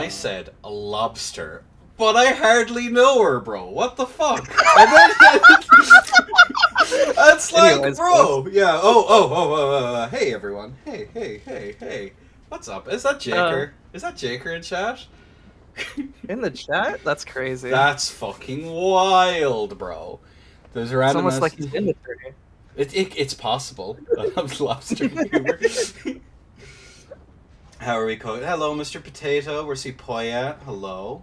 I said a lobster, but I hardly know her, bro. What the fuck? And then that's like, Anyways, bro. Yeah. Oh. Hey, everyone. Hey. What's up? Is that Jaker? Is that Jaker in chat? In the chat? That's crazy. That's fucking wild, bro. There's a It's random. almost like he's in the tourney. It's possible. I'm lobster humor. How are we coding? Hello, Mr. Potato. Where's Poya? Hello.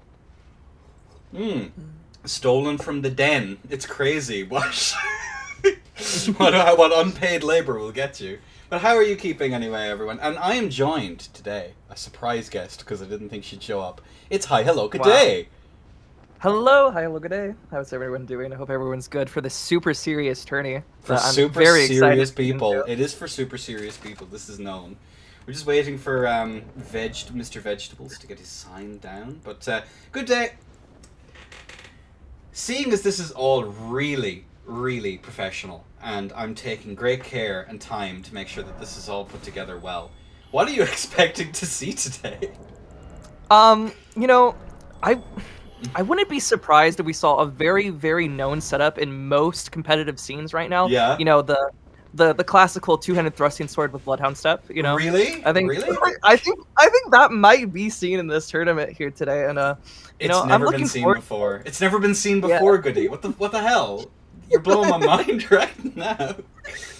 Stolen from the den. It's crazy. What? what unpaid labor will get you. But how are you keeping anyway, everyone? And I am joined today, a surprise guest, because I didn't think she'd show up. It's Hi, Hello, Good Day. Hello, hi, hello, good day. How's everyone doing? I hope everyone's good for this super serious tourney. For I'm super very serious excited people. It is for super serious people. This is known. We're just waiting for Mr. Vegetables to get his sign down. But good day. Seeing as this is all really, really professional, and I'm taking great care and time to make sure that this is all put together well, what are you expecting to see today? You know, I wouldn't be surprised if we saw a very, very known setup in most competitive scenes right now. Yeah. You know, the classical two-handed thrusting sword with Bloodhound step. You know. Really? I think. Really? I think that might be seen in this tournament here today, and you know, never I'm looking been seen forward. before. It's never been seen before, Goody. What the hell? You're blowing my mind right now.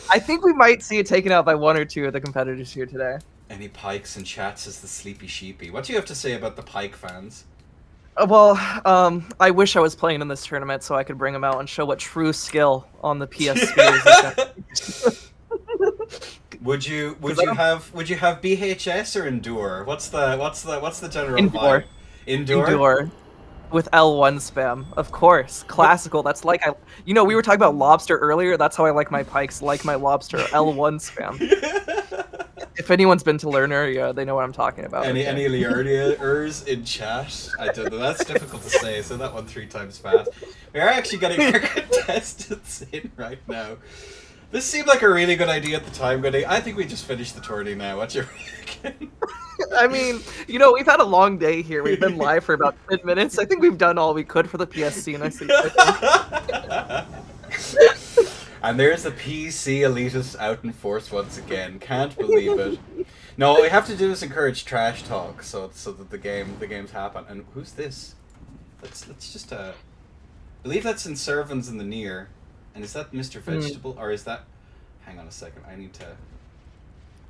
I think we might see it taken out by one or two of the competitors here today. Any pikes in chats as the sleepy sheepy. What do you have to say about the pike fans? Well, I wish I was playing in this tournament so I could bring them out and show what true skill on the PS is. Would you have BHS or Endure? What's the general Endure. vibe? Endure. Endure. With L1 spam, of course. Classical. That's like we were talking about lobster earlier. That's how I like my pikes, like my lobster. L1 spam. If anyone's been to Learner, yeah, they know what I'm talking about. Any Learners in chat? I don't know. That's difficult to say. So that one 3 times fast. We are actually getting our contestants in right now. This seemed like a really good idea at the time, Goody. I think we just finished the tourney now. What's your reckon? I mean, we've had a long day here. We've been live for about 10 minutes. I think we've done all we could for the PSC, and I see. And there's the PC elitists out in force once again. Can't believe it. No, what we have to do is encourage trash talk so that the games happen. And who's this? Let's just believe that's in Servants in the near. And is that Mr. Vegetable or is that? Hang on a second. I need to.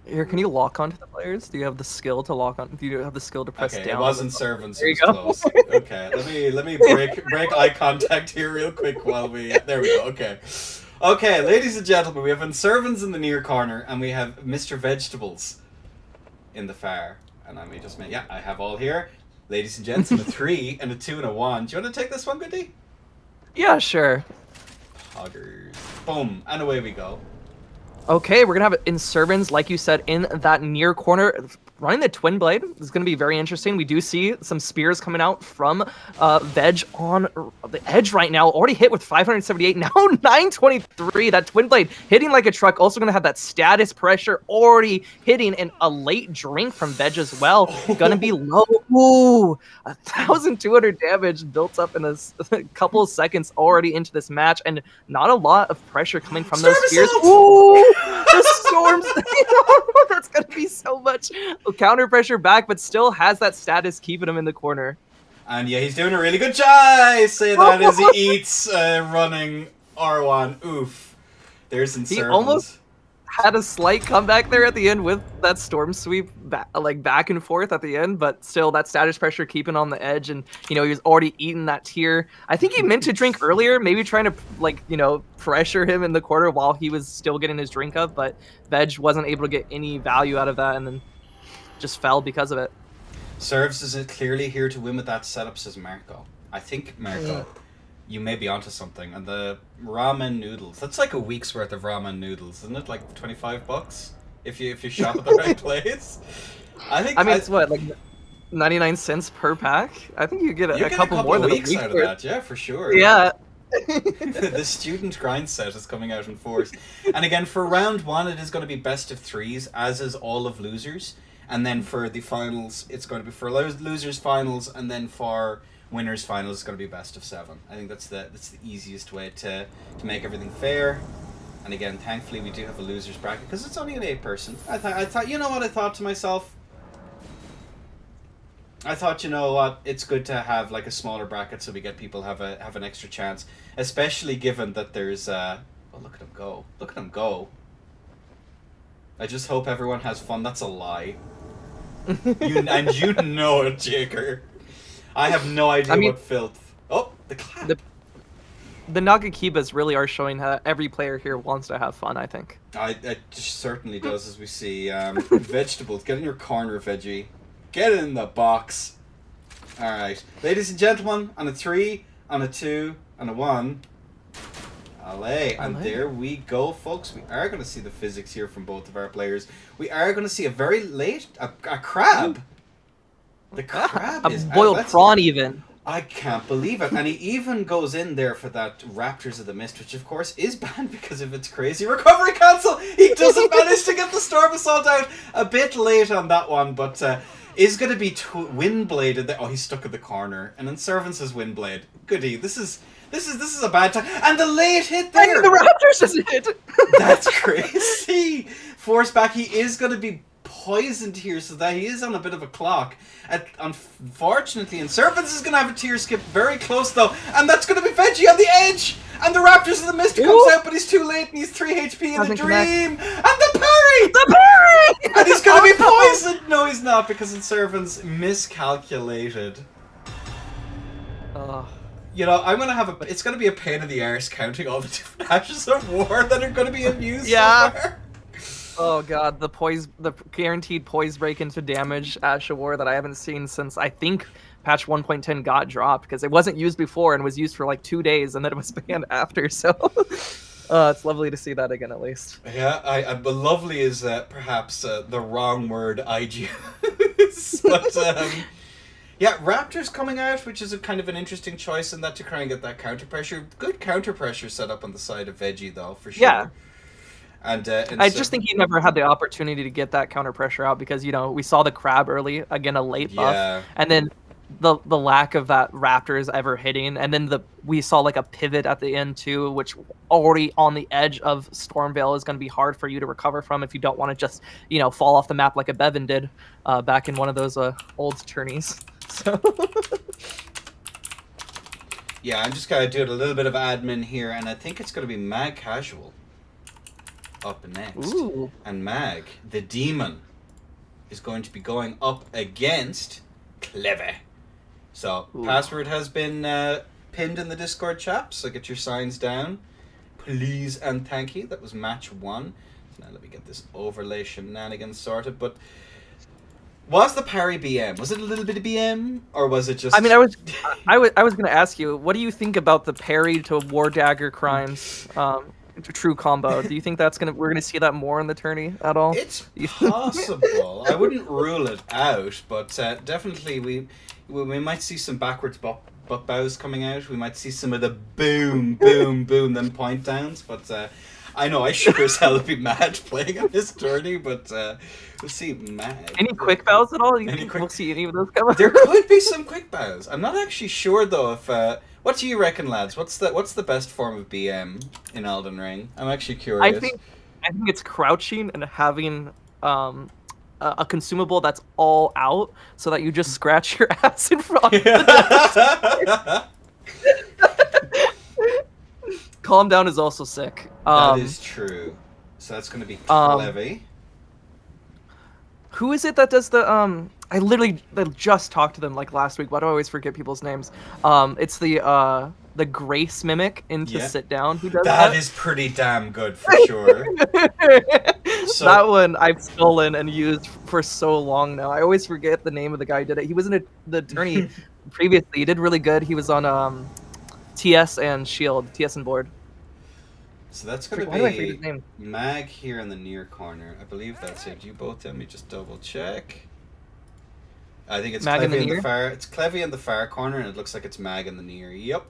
Here, can you lock onto the players? Do you have the skill to lock on? Do you have the skill to press down? Okay, it wasn't Servants. There you go. go. Close. Okay, let me break eye contact here real quick while we. There we go. Okay, ladies and gentlemen, we have Servants in the near corner, and we have Mr. Vegetables in the far. And let me just make. Yeah, I have all here. Ladies and gents, and a 3 and a 2 and a 1. Do you want to take this one, Goody? Yeah, sure. Poggers. Boom, and away we go. Okay, we're gonna have it in Servants, like you said, in that near corner. Running the Twin Blade is going to be very interesting. We do see some spears coming out from Veg on the edge right now. Already hit with 578, now 923. That Twin Blade hitting like a truck. Also going to have that status pressure already hitting, and a late drink from Veg as well. Going to be low. Ooh, 1,200 damage built up in a couple of seconds already into this match, and not a lot of pressure coming from those spears. Ooh, the storms. That's going to be so much counter pressure back, but still has that status keeping him in the corner. And yeah, he's doing a really good job. I say that as he eats running R1. Oof. There's some He almost had a slight comeback there at the end with that storm sweep back and forth at the end, but still that status pressure keeping on the edge, and he was already eating that tier. I think he meant to drink earlier, maybe trying to pressure him in the corner while he was still getting his drink up, but Veg wasn't able to get any value out of that, and then just fell because of it. Serves is clearly here to win with that setup, says Marco. I think, Marco, you may be onto something. And the ramen noodles, that's like a week's worth of ramen noodles, isn't it? Like $25 if you shop at the right place. I mean, it's what, like 99 cents per pack? I think you get a couple more than weeks a week out of that, yeah, for sure. Yeah. The student grind set is coming out in force. And again, for round 1, it is going to be best of 3s, as is all of losers. And then for the finals, it's going to be for losers finals, and then for winners finals, it's going to be best of 7. I think that's the easiest way to make everything fair. And again, thankfully, we do have a losers bracket because it's only an 8-person. I thought, you know what? I thought to myself. I thought, you know what? It's good to have like a smaller bracket so we get people have an extra chance, especially given that there's. Oh, look at him go! Look at him go! I just hope everyone has fun. That's a lie. You know it, Jaker. I have no idea what filth. Oh, the clap. The Nagakibas really are showing how every player here wants to have fun, I think. It just certainly does, as we see. Vegetables, get in your corner, Veggie. Get in the box. Alright. Ladies and gentlemen, on a 3, on a 2, on a 1. Allez. And there we go, folks. We are going to see the physics here from both of our players. We are going to see a very late... A crab. The crab is... A boiled prawn, even. I can't believe it. And he even goes in there for that Raptors of the Mist, which of course is banned because of its crazy recovery cancel. He doesn't manage to get the Storm Assault out. A bit late on that one, but is going to be Windblade. Oh, he's stuck in the corner. And then Servants has Windblade. Goody. This is a bad time. And the late hit there. And the Raptors has hit. That's crazy. Force back. He is going to be poisoned here, so that he is on a bit of a clock. Unfortunately, and Servants is going to have a tier skip very close though, and that's going to be Veggie on the edge, and the Raptors of the Mist comes out, but he's too late, and he's 3 HP in the dream, and the parry! And he's going to be poisoned! No, he's not, because in Servants miscalculated. You know, I'm going to have it's going to be a pain in the arse counting all the different Ashes of War that are going to be in use so far. Oh god, the guaranteed poise break into damage Ash of War that I haven't seen since I think patch 1.10 got dropped, because it wasn't used before and was used for like 2 days and then it was banned after, so it's lovely to see that again at least. Yeah, but lovely is perhaps the wrong word I'd use. But yeah, Raptors coming out, which is a kind of an interesting choice in that to try and get that counter pressure. Good counter pressure set up on the side of Veggie though, for sure. Yeah. And I just think he never had the opportunity to get that counter pressure out because, you know, we saw the crab early, again a late buff, and then the lack of that Raptors ever hitting, and then we saw like a pivot at the end too, which already on the edge of Stormveil is going to be hard for you to recover from if you don't want to just, you know, fall off the map like a Bevan did back in one of those old tourneys. So yeah, I'm just gonna do a little bit of admin here, and I think it's going to be Mag Casual up next. Ooh. And Mag, the demon, is going to be going up against Cleve. So, password has been pinned in the Discord chat, so get your signs down. Please and thank you. That was match 1. So now let me get this overlay shenanigans sorted. But was the parry BM? Was it a little bit of BM? Or was it just... I mean, I was going to ask you, what do you think about the parry to War Dagger Crimes true combo? Do you think we're gonna see that more in the tourney at all? It's possible. I wouldn't rule it out, but definitely we might see some backwards butt bows coming out. We might see some of the boom, boom, boom, then point downs. But I know I sure as hell would be mad playing on this tourney. But we'll see. Mad. Any quick bows at all? You think we'll see any of those come out? There could be some quick bows. I'm not actually sure though if. What do you reckon, lads? What's the best form of BM in Elden Ring? I'm actually curious. I think it's crouching and having a consumable that's all out, so that you just scratch your ass in front. Calm down is also sick. That is true. So that's going to be Cleve. Who is it that does the I literally just talked to them like last week. Why do I always forget people's names? It's the Grace Mimic into Sit Down who does that. That is pretty damn good for sure. So, that one I've stolen and used for so long now. I always forget the name of the guy who did it. He was in the tourney previously. He did really good. He was on TS and Shield, TS and Board. So that's going to be Mag here in the near corner. I believe that's it. You both, let me just double check. I think it's Cleve in the far. It's Cleve in the far corner, and it looks like it's Mag in the near. Yep.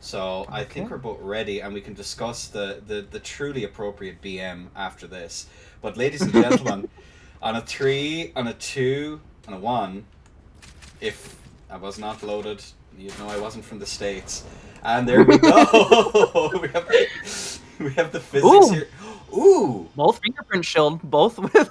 So I think we're both ready, and we can discuss the truly appropriate BM after this. But ladies and gentlemen, On a 3, on a 2, on a 1, if I was not loaded, you'd know I wasn't from the States. And there we go! we have the physics here. Ooh! Both fingerprint shield, both with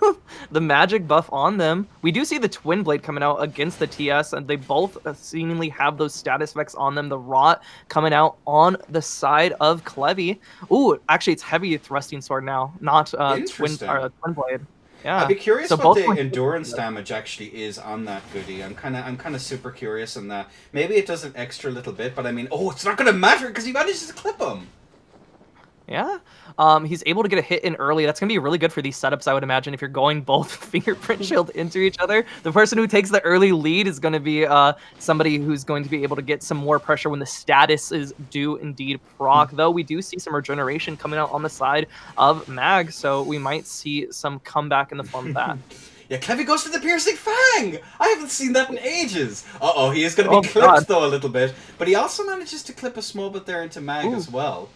the magic buff on them. We do see the twin blade coming out against the TS, and they both seemingly have those status effects on them. The rot coming out on the side of Clevy. Ooh, actually, it's heavy thrusting sword now, not twin blade. Yeah. I'd be curious what the endurance damage actually is on that goodie. I'm kind of super curious on that. Maybe it does an extra little bit, but I mean, it's not going to matter because he manages to clip him. Yeah, he's able to get a hit in early. That's going to be really good for these setups, I would imagine, if you're going both fingerprint shield into each other. The person who takes the early lead is going to be somebody who's going to be able to get some more pressure when the statuses do indeed proc. Though we do see some regeneration coming out on the side of Mag, so we might see some comeback in the form of that. Yeah, Clevy goes for the piercing fang! I haven't seen that in ages! Uh-oh, he is going to be clipped, though, a little bit. But he also manages to clip a small bit there into Mag as well.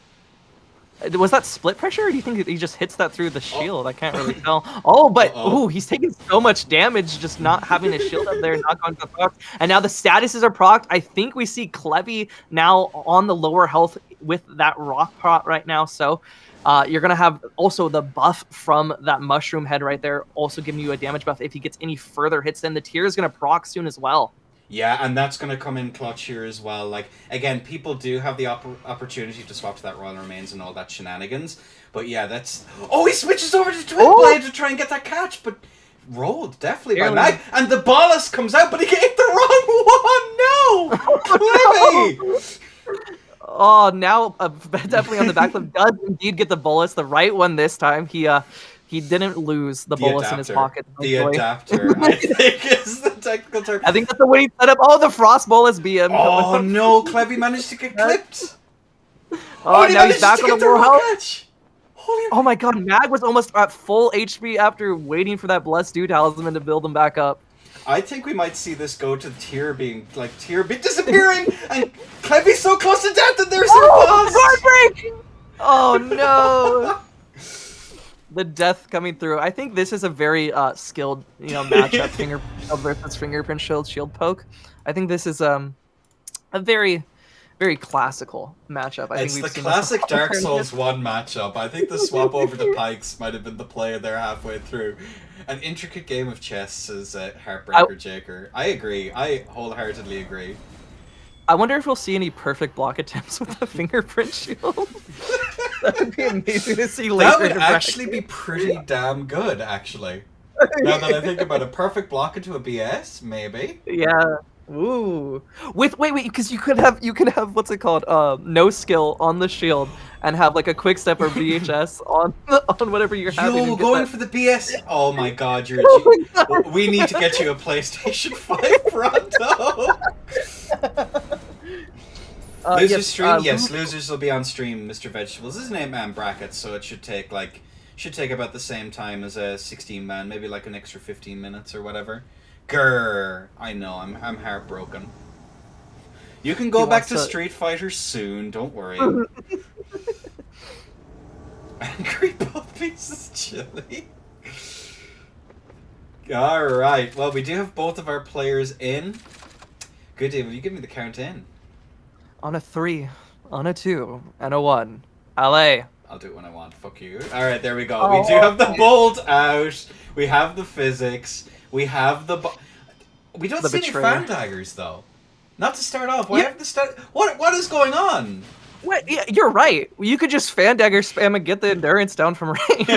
Was that split pressure, or do you think he just hits that through the shield? I can't really tell. Oh, but he's taking so much damage just not having his shield up there, not going to the proc. And now the statuses are procced. I think we see Clevy now on the lower health with that rock pot right now. So you're going to have also the buff from that mushroom head right there, also giving you a damage buff if he gets any further hits. Then the tier is going to proc soon as well. Yeah, and that's going to come in clutch here as well. Like, again, people do have the opportunity to swap to that Royal Remains and all that shenanigans. But yeah, that's... Oh, he switches over to Twin Blade to try and get that catch, but rolled definitely by Mag. And the Bolus comes out, but he hit the wrong one! No! Clevy! Oh, now definitely on the backflip does indeed get the Bolus, the right one this time. He didn't lose the bolus in his pocket. The adapter, I think, is the technical term. I think that's the way he set up. Oh, the frost bolus BM. Oh no, Clevy managed to get clipped. Oh, now he's back on the more health. Oh my god, Mag was almost at full HP after waiting for that Blessed Dew Talisman to build him back up. I think we might see this go to tier being disappearing, and Clevy's so close to death, and there's your boss. Heartbreak! Oh no. The death coming through. I think this is a very skilled, matchup. Fingerprint shield versus fingerprint shield poke. I think this is a very, very classical matchup. I think it's the classic Dark Souls 1 matchup. I think the swap over the pikes might have been the play there halfway through. An intricate game of chess, says Heartbreaker Jaker. I agree. I wholeheartedly agree. I wonder if we'll see any perfect block attempts with the fingerprint shield. That would be amazing to see later. That would actually be pretty damn good, actually. Now that I think about a perfect block into a BS, maybe. Yeah. Ooh. Wait, because you could have what's it called? No skill on the shield and have like a quick step or VHS on whatever you're having. Yo, going for the BS. Oh my god, we need to get you a PlayStation 5 pronto. Losers stream? Yes, losers will be on stream. Mr. Vegetables is an 8-man bracket, so it should take about the same time as a 16-man, maybe like an extra 15 minutes or whatever. Grrr, I know, I'm heartbroken. You can go back to Street Fighter soon, don't worry. Angry Puppies is chilly. Alright, well, we do have both of our players in. Good day, will you give me the count in? On a 3, on a 2, and a 1. LA. I'll do it when I want. Fuck you. Alright, there we go. We do have the bolt out. We have the physics. We have the... We don't see any fan daggers, though. Not to start off. Why have the start... What is going on? What? Yeah, you're right. You could just fan dagger spam and get the endurance down from range.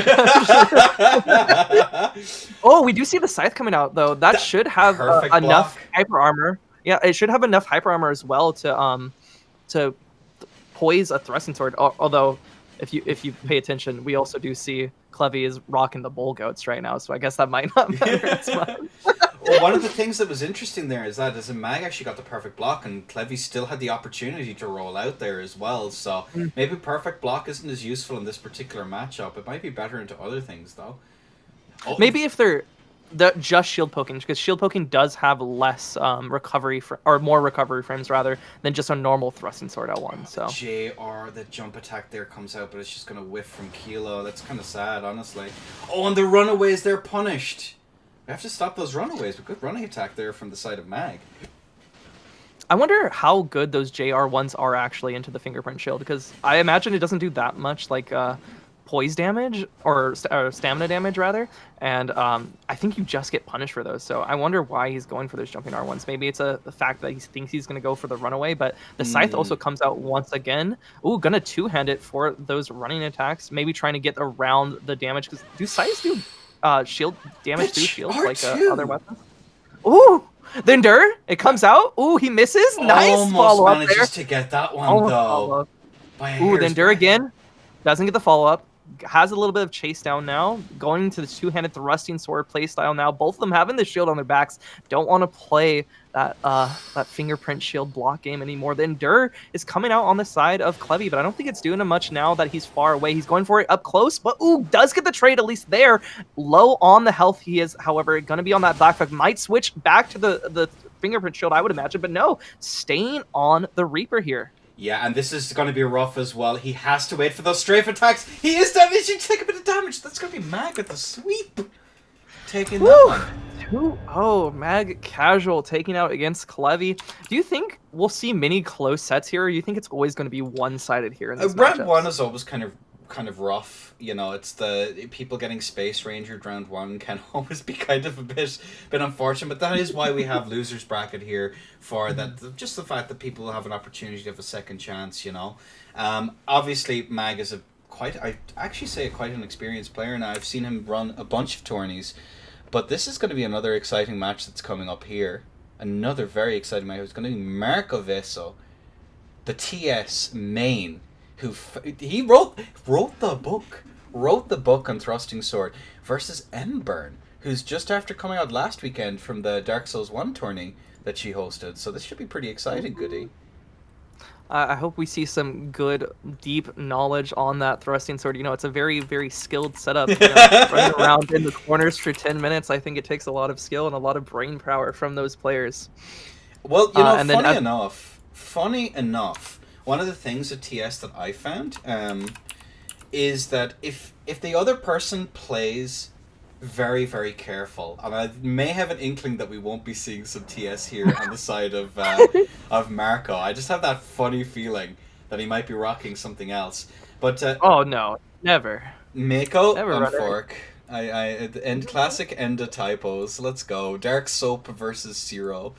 Oh, we do see the scythe coming out, though. That should have enough hyper armor. Yeah, it should have enough hyper armor as well to poise a thrusting sword. Although, if you pay attention, we also do see Clevy is rocking the bull goats right now, so I guess that might not matter as much. Well, one of the things that was interesting there is that Mag actually got the perfect block, and Clevy still had the opportunity to roll out there as well. So maybe perfect block isn't as useful in this particular matchup. It might be better into other things, though. Maybe if they're just shield poking, because shield poking does have less recovery or more recovery frames rather than just a normal thrusting sword L1. So JR, the jump attack there comes out, but it's just gonna whiff from Kilo. That's kind of sad, honestly. Oh, and the runaways, they're punished. We have to stop those runaways. A good running attack there from the side of Mag. I wonder how good those JR ones are actually into the fingerprint shield, because I imagine it doesn't do that much like poise damage or stamina damage rather, and I think you just get punished for those. So I wonder why he's going for those jumping R1s. Maybe it's the fact that he thinks he's going to go for the runaway, but the scythe also comes out once again. Ooh, gonna two-hand it for those running attacks. Maybe trying to get around the damage, because do scythes do shield damage through shields like other weapons? Ooh! The Endure, it comes out. Ooh, he misses. Nice follow up there. Manages to get that one though. Ooh, the Endure again. Doesn't get the follow up. Has a little bit of chase down now. Going to the two-handed thrusting sword playstyle now. Both of them having the shield on their backs. Don't want to play that fingerprint shield block game anymore. The Endure is coming out on the side of Clevy, but I don't think it's doing him much now that he's far away. He's going for it up close, but ooh, does get the trade at least there. Low on the health he is, however, going to be on that Black Flag. Might switch back to the fingerprint shield, I would imagine, but no, staying on the Reaper here. Yeah, and this is going to be rough as well. He has to wait for those strafe attacks. He is damaged. Take a bit of damage. That's going to be Mag with the sweep. Taking that one. 2-0. Mag casual taking out against Clevy. Do you think we'll see many close sets here, or do you think it's always going to be one-sided here in this round one is always kind of rough. You know, it's the people getting space rangered round one can always be kind of a bit unfortunate, but that is why we have losers bracket here, for that, just the fact that people have an opportunity to have a second chance, you know. Obviously Mag is quite an experienced player now. I've seen him run a bunch of tourneys, but this is going to be another exciting match that's coming up here. Another very exciting match. It's going to be Marco Veso, the TS main, who he wrote the book on Thrusting Sword, versus Mburn, who's just after coming out last weekend from the Dark Souls 1 tourney that she hosted. So this should be pretty exciting, Goody. I hope we see some good, deep knowledge on that thrusting sword. You know, it's a very, very skilled setup. You know, running around in the corners for 10 minutes, I think it takes a lot of skill and a lot of brain power from those players. Well, you know, funny enough, one of the things at TS that I found is that if the other person plays very, very careful, and I may have an inkling that we won't be seeing some TS here on the side of Marco. I just have that funny feeling that he might be rocking something else. But oh no, never. Mako on fork. I end classic end of typos. Let's go. Dark Soap versus Zero.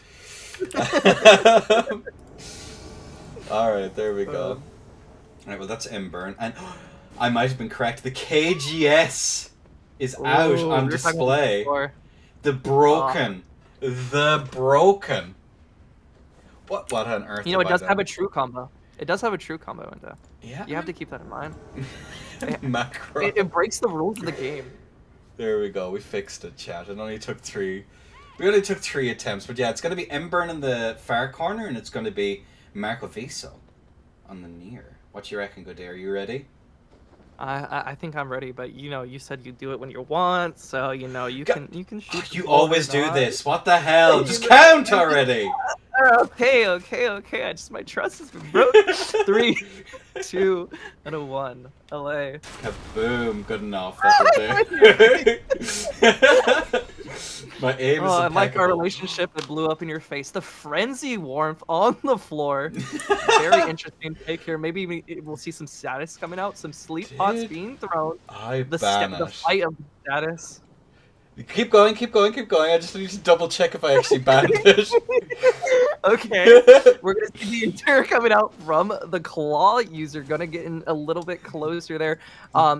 Alright, there we go. Alright, well that's Mburn. And I might have been correct. The KGS is out on display. The broken. What on earth? You know, it does have a true combo. It does have a true combo in there. Yeah. You have to keep that in mind. Macro. It breaks the rules of the game. There we go. We fixed it, chat. It only took 3. We only took 3 attempts, but yeah, it's going to be Mburn in the far corner, and it's going to be Marco Veso on the near. What you reckon, Goday? Are you ready? I think I'm ready, but you know, you said you do it when you want, so you know you can shoot. You always do this. What the hell? Just count already. Okay. I just, my trust has been broke. 3, 2, and a 1. LA. Kaboom! Good enough. That'll do. My aim is impeccable. I like our relationship that blew up in your face. The frenzy warmth on the floor. Very interesting take here. Maybe we'll see some status coming out. Some sleep pots being thrown. The fight of status. Keep going. I just need to double check if I actually banned it. Okay. We're going to see the Endure coming out from the Claw user. Going to get in a little bit closer there.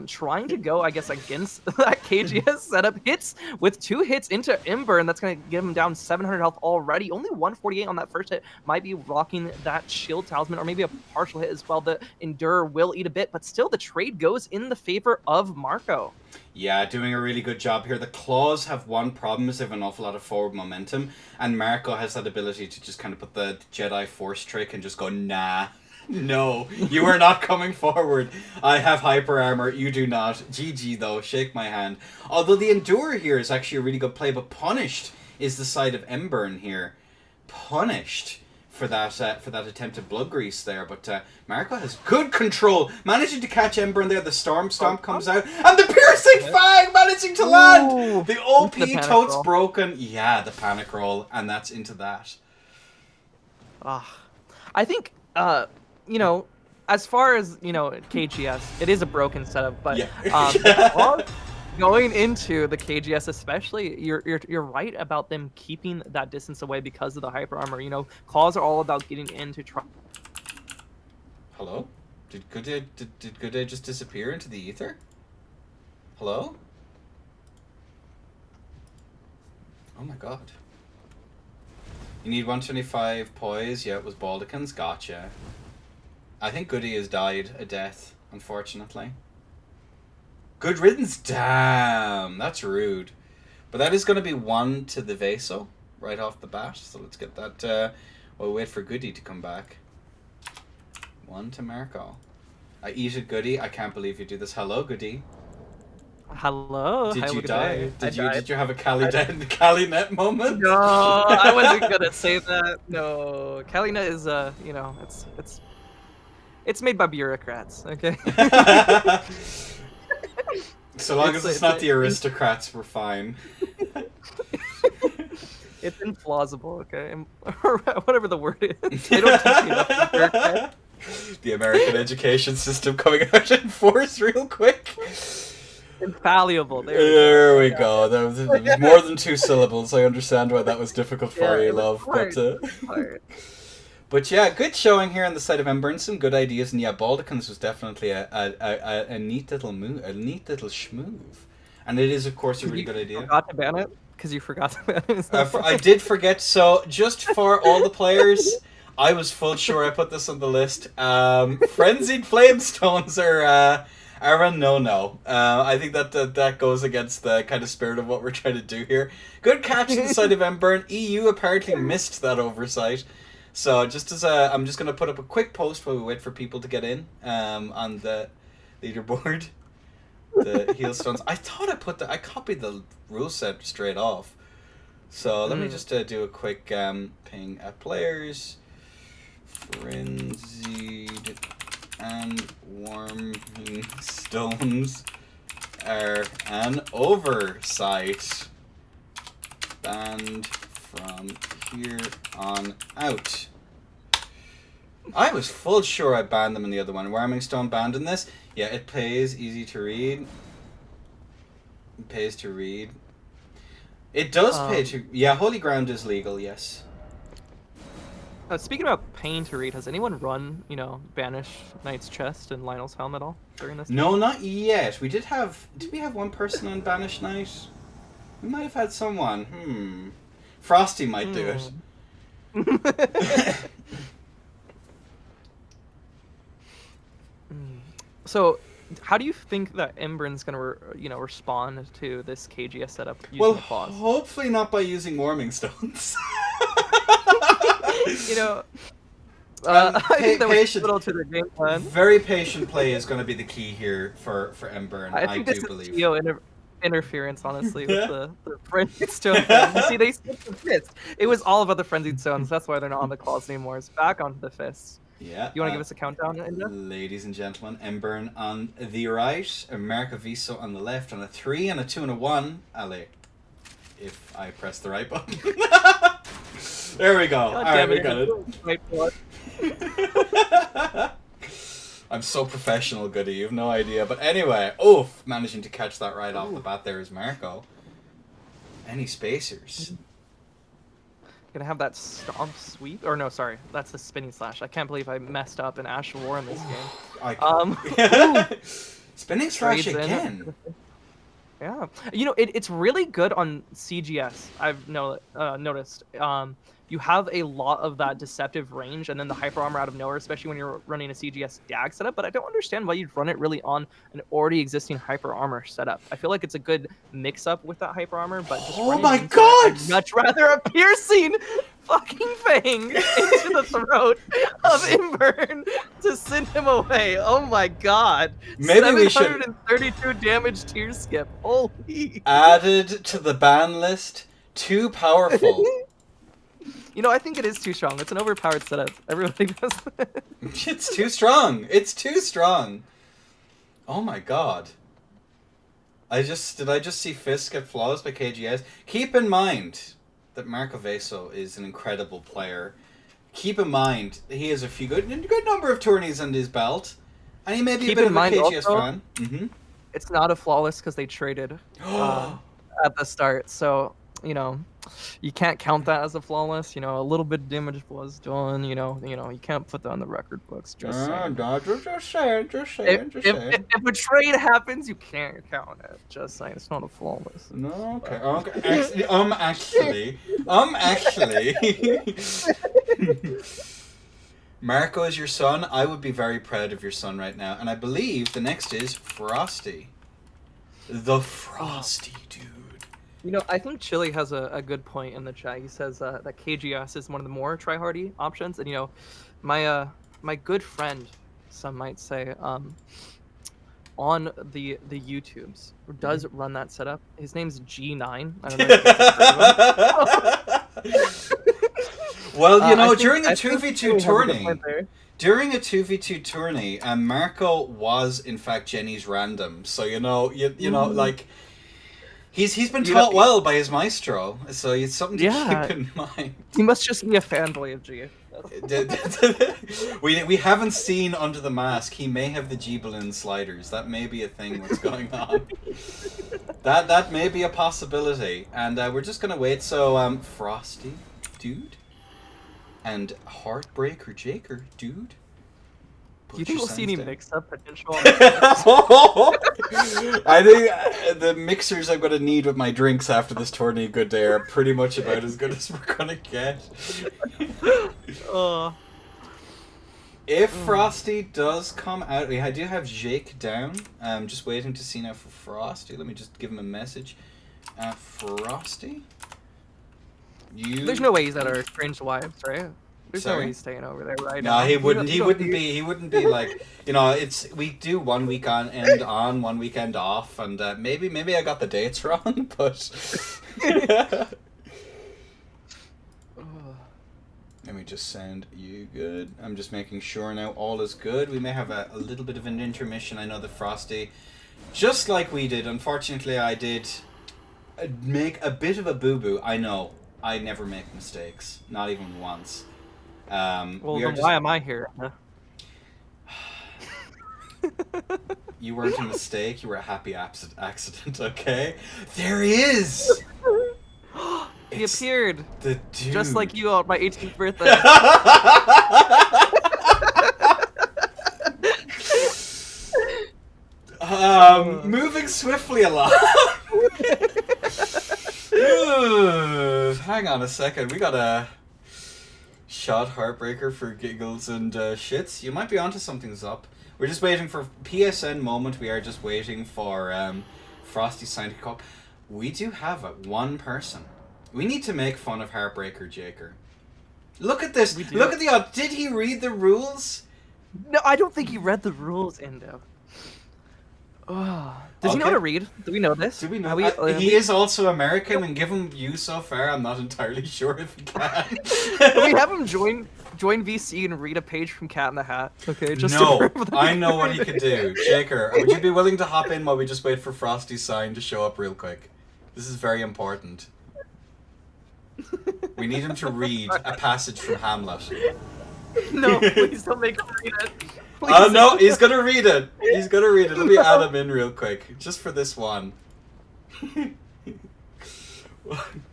Trying to go, I guess, against that KGS setup. Hits with 2 hits into Ember, and that's going to get him down 700 health already. Only 148 on that first hit. Might be rocking that shield talisman, or maybe a partial hit as well. The Endure will eat a bit, but still the trade goes in the favor of Marco. Yeah, doing a really good job here. The Claws have one problem, is they have an awful lot of forward momentum, and Marco has that ability to just kind of put the Jedi Force trick and just go, nah, no, you are not coming forward. I have hyper armor, you do not. GG though, shake my hand. Although the Endure here is actually a really good play, but Punished is the side of Mburn here. Punished for that attempted blood grease there, but Marco has good control, managing to catch Ember in there. The Storm Stomp comes out, and the Piercing Fang managing to land. The OP totes broken. Yeah, the panic roll, and that's into that. I think you know, as far as KGS, it is a broken setup, but going into the KGS especially, you're right about them keeping that distance away because of the hyper armor. Calls are all about getting in to try. Hello? Did Good Day just disappear into the ether? Hello? Oh my god. You need 125 poise. Yeah, it was Baldican's. Gotcha. I think Goody has died a death, unfortunately. Good riddance. Damn, that's rude. But that is going to be 1 to the Vaso right off the bat. So let's get that. We'll wait for Goody to come back. 1 to Marco. I eated Goody. I can't believe you do this. Hello, Goody. Hello. Did you die? Did you have a Cali net moment? No, I wasn't gonna say that. No, Cali net is it's made by bureaucrats. Okay. So long as it's not the aristocrats, we're fine. It's implausible, okay? Or whatever the word is. They don't teach you about bureaucrats. The American education system coming out in force real quick. Infallible. There we go. That was more than 2 syllables. I understand why that was difficult for you, love. But yeah, good showing here on the side of Ember and some good ideas. And yeah, Baldican's was definitely a neat little move, a neat little schmoove. And it is, of course, a really good idea. You forgot to ban it? Because you forgot to ban it. I did forget. So just for all the players, I was full sure I put this on the list. Frenzied Flamestones are a no-no. I think that goes against the kind of spirit of what we're trying to do here. Good catch on the side of Ember. And EU apparently missed that oversight. So just as I'm just gonna put up a quick post while we wait for people to get in on the leaderboard. The Heelstones. I thought I copied the rule set straight off. So let me just do a quick ping at players. Frenzied and Warming Stones are an oversight. Banned from here on out. I was full sure I banned them in the other one. Warming Stone banned in this. Yeah, it pays. Easy to read. It pays to read. It does pay to... Yeah, Holy Ground is legal, yes. Speaking about paying to read, has anyone run, Banish Knight's Chest and Lionel's Helm at all during this? No, not yet. We did have... Did we have one person on Banish Knight? We might have had someone. Frosty might do it. So, how do you think that Embern's gonna, respond to this KGS setup using the claws? Hopefully not by using Warming Stones. I think that was little to the game plan. Very patient play is going to be the key here for Ember, and I do believe. Interference, honestly, with the frenzied stone thing. You see, they skipped the fist. It was all about the frenzied stones. That's why they're not on the claws anymore. It's back onto the fists. Yeah. You want to give us a countdown, Inda? Ladies and gentlemen, Ember on the right, America Viso on the left, on a 3 and a 2 and a 1. Ali, if I press the right button. There we go. Alright, we got it. I'm so professional, Goody. You have no idea. But anyway, managing to catch that right off the bat there is Marco. Any spacers? Gonna have that stomp sweep? Or no, sorry. That's the spinning slash. I can't believe I messed up in Ash War in this game. Spinning slash again. Yeah. It's really good on CGS, I've noticed. You have a lot of that deceptive range and then the hyper armor out of nowhere, especially when you're running a CGS DAG setup, but I don't understand why you'd run it really on an already existing hyper armor setup. I feel like it's a good mix-up with that hyper armor, but just I'd much rather a piercing fucking fang into the throat of Imburn to send him away. Oh my god. Maybe we should 732 damage tier skip. Holy. Added to the ban list. Too powerful. You know, I think it is too strong. It's an overpowered setup. Everybody does that. It's too strong. It's too strong. Oh my god. Did I just see Fisk get flawless by KGS? Keep in mind that Marco Veso is an incredible player. Keep in mind he has a good number of tourneys under his belt, and he may be a bit of a KGS fan. Mm-hmm. It's not a flawless because they traded at the start, so you know you can't count that as a flawless. You know, a little bit of damage was done. You know, you can't put that on the record books. Just saying. Just saying. If a trade happens, you can't count it. Just saying, it's not a flawless. No, okay. Actually. Marco is your son. I would be very proud of your son right now. And I believe the next is Frosty. The Frosty dude. You know, I think Chili has a good point in the chat. He says that KGS is one of the more tryhardy options. And, you know, my good friend, some might say, on the YouTubes, does run that setup. His name's G9. I don't know if you've heard of him. Well, you know, during a 2v2 tourney, Marco was in fact Jenny's random. So you know, like he's been taught well by his maestro. So it's something to keep in mind. He must just be a fanboy of G. we haven't seen under the mask. He may have the G balloon sliders. That may be a thing that's going on. That may be a possibility, and we're just gonna wait. So Frosty, dude. And Heartbreaker Jaker, dude. Do you think we'll see any mix-up potential? I think the mixers I'm going to need with my drinks after this tourney, good day, are pretty much about as good as we're going to get. If Frosty does come out, I do have Jake down. I'm just waiting to see now for Frosty. Let me just give him a message. Frosty? There's no way he's at our strange wives, right? There's no way he's staying over there right now. No, he wouldn't. He wouldn't be like, you know. We do 1 weekend on, 1 weekend off, and maybe I got the dates wrong, but. Let me just send you good. I'm just making sure now all is good. We may have a little bit of an intermission. I know that Frosty, just like we did. Unfortunately, I did make a bit of a boo-boo. I know. I never make mistakes, not even once. Well, then why am I here? Huh? You weren't a mistake. You were a happy accident. Okay, there he is. He appeared. The dude, just like you on my 18th birthday. Moving swiftly along. Hang on a second. We got a shot Heartbreaker for giggles and shits. You might be onto something's up. We're just waiting for PSN moment. We are just waiting for Frosty sign to call. We do have one person. We need to make fun of Heartbreaker Jaker. Look at this. Look at the. Did he read the rules? No, I don't think he read the rules, Endo. Does he know how to read? Do we know this? Do we know? He is also American, and given you so far, I'm not entirely sure if he can. Can we have him join VC and read a page from Cat in the Hat? Okay, just no, I know what he could do. Shaker, would you be willing to hop in while we just wait for Frosty's sign to show up real quick? This is very important. We need him to read a passage from Hamlet. No, please don't make him read it. Oh no, he's gonna read it. He's gonna read it. Let me add him in real quick, just for this one.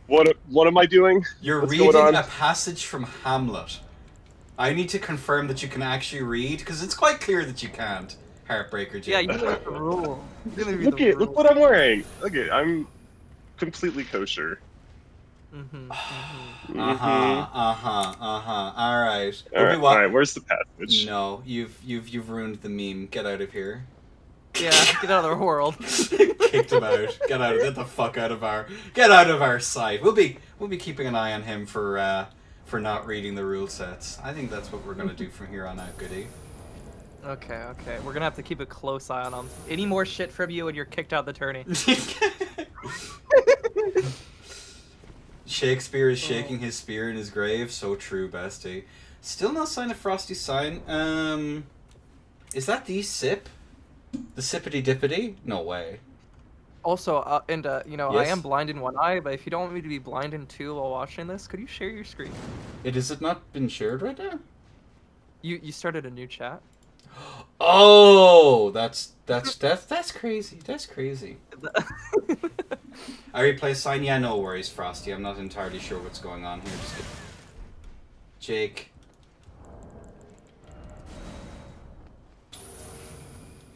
What am I doing? You're reading a passage from Hamlet. I need to confirm that you can actually read, because it's quite clear that you can't. Heartbreaker Jake. Yeah, you read the rule. Look what I'm wearing. Look at, I'm completely kosher. Alright. Alright, where's the passage? No, you've ruined the meme. Get out of here. Yeah, get out of the world. Kicked him out. Get the fuck out of our sight. We'll be keeping an eye on him for not reading the rule sets. I think that's what we're gonna do from here on out, Goody. Okay. We're gonna have to keep a close eye on him. Any more shit from you and you're kicked out of the tourney. Shakespeare is shaking his spear in his grave. So true, bestie. Still no sign of Frosty's sign. Is that the sip? The sippity dippity? No way. Also, you know, I Yes? am blind in one eye, but if you don't want me to be blind in two while watching this, could you share your screen? Has it not been shared right now? You started a new chat. Oh, that's crazy. That's crazy. I replay sign. Yeah, no worries, Frosty. I'm not entirely sure what's going on here. Just Jake.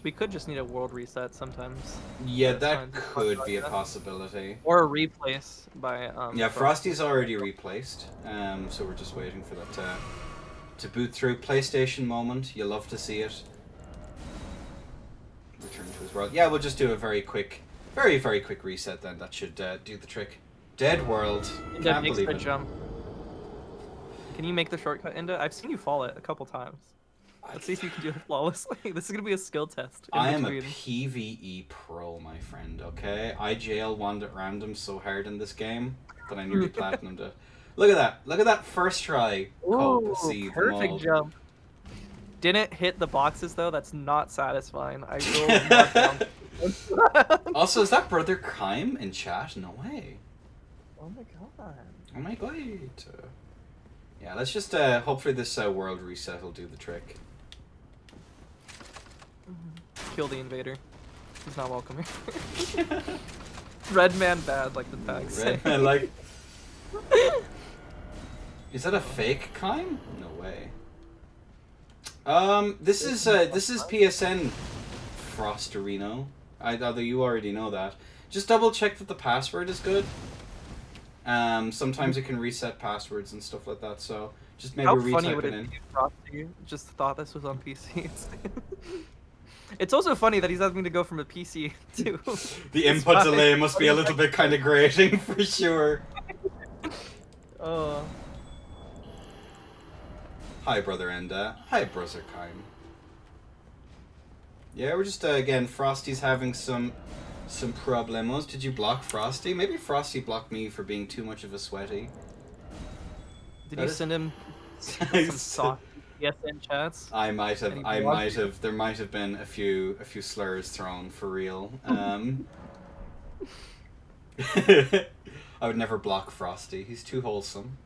We could just need a world reset sometimes. Yeah, That's that fine. could be a possibility. Or a replace by Yeah, Frosty's already replaced. So we're just waiting for that to boot through. PlayStation moment. You love to see it. Return to his world. Yeah, we'll just do a very quick reset then. That should do the trick. Dead world. Inda Can't makes believe the it. jump. Can you make the shortcut, Inda? I've seen you fall it a couple times. Let's see if you can do it flawlessly. This is gonna be a skill test. I am a PvE pro, my friend, okay? I jail one at random so hard in this game that I nearly platinumed it. Look at that. Look at that first try. Ooh, See perfect jump. Didn't hit the boxes though. That's not satisfying. I will mark down. Also, is that Brother Kime in chat? No way. Oh my god. Oh my god. Yeah, let's just hopefully this world reset will do the trick. Kill the invader. He's not welcome here. Red man bad, like the tag say. Red man, like. Is that a fake Kime? No way. This is PSN, Frosterino. Although you already know that. Just double check that the password is good. Sometimes it can reset passwords and stuff like that. So just maybe retype it in. Frosty just thought this was on PC. It's also funny that he's having to go from a PC to... The input delay must be a little bit kind of grating, for sure. Hi, Brother Enda. Hi, Brother Kime. Yeah, we're just, again, Frosty's having some problemos. Did you block Frosty? Maybe Frosty blocked me for being too much of a sweaty. Did you send him some soft PSN chats? I might have. There might have been a few slurs thrown for real. I would never block Frosty. He's too wholesome.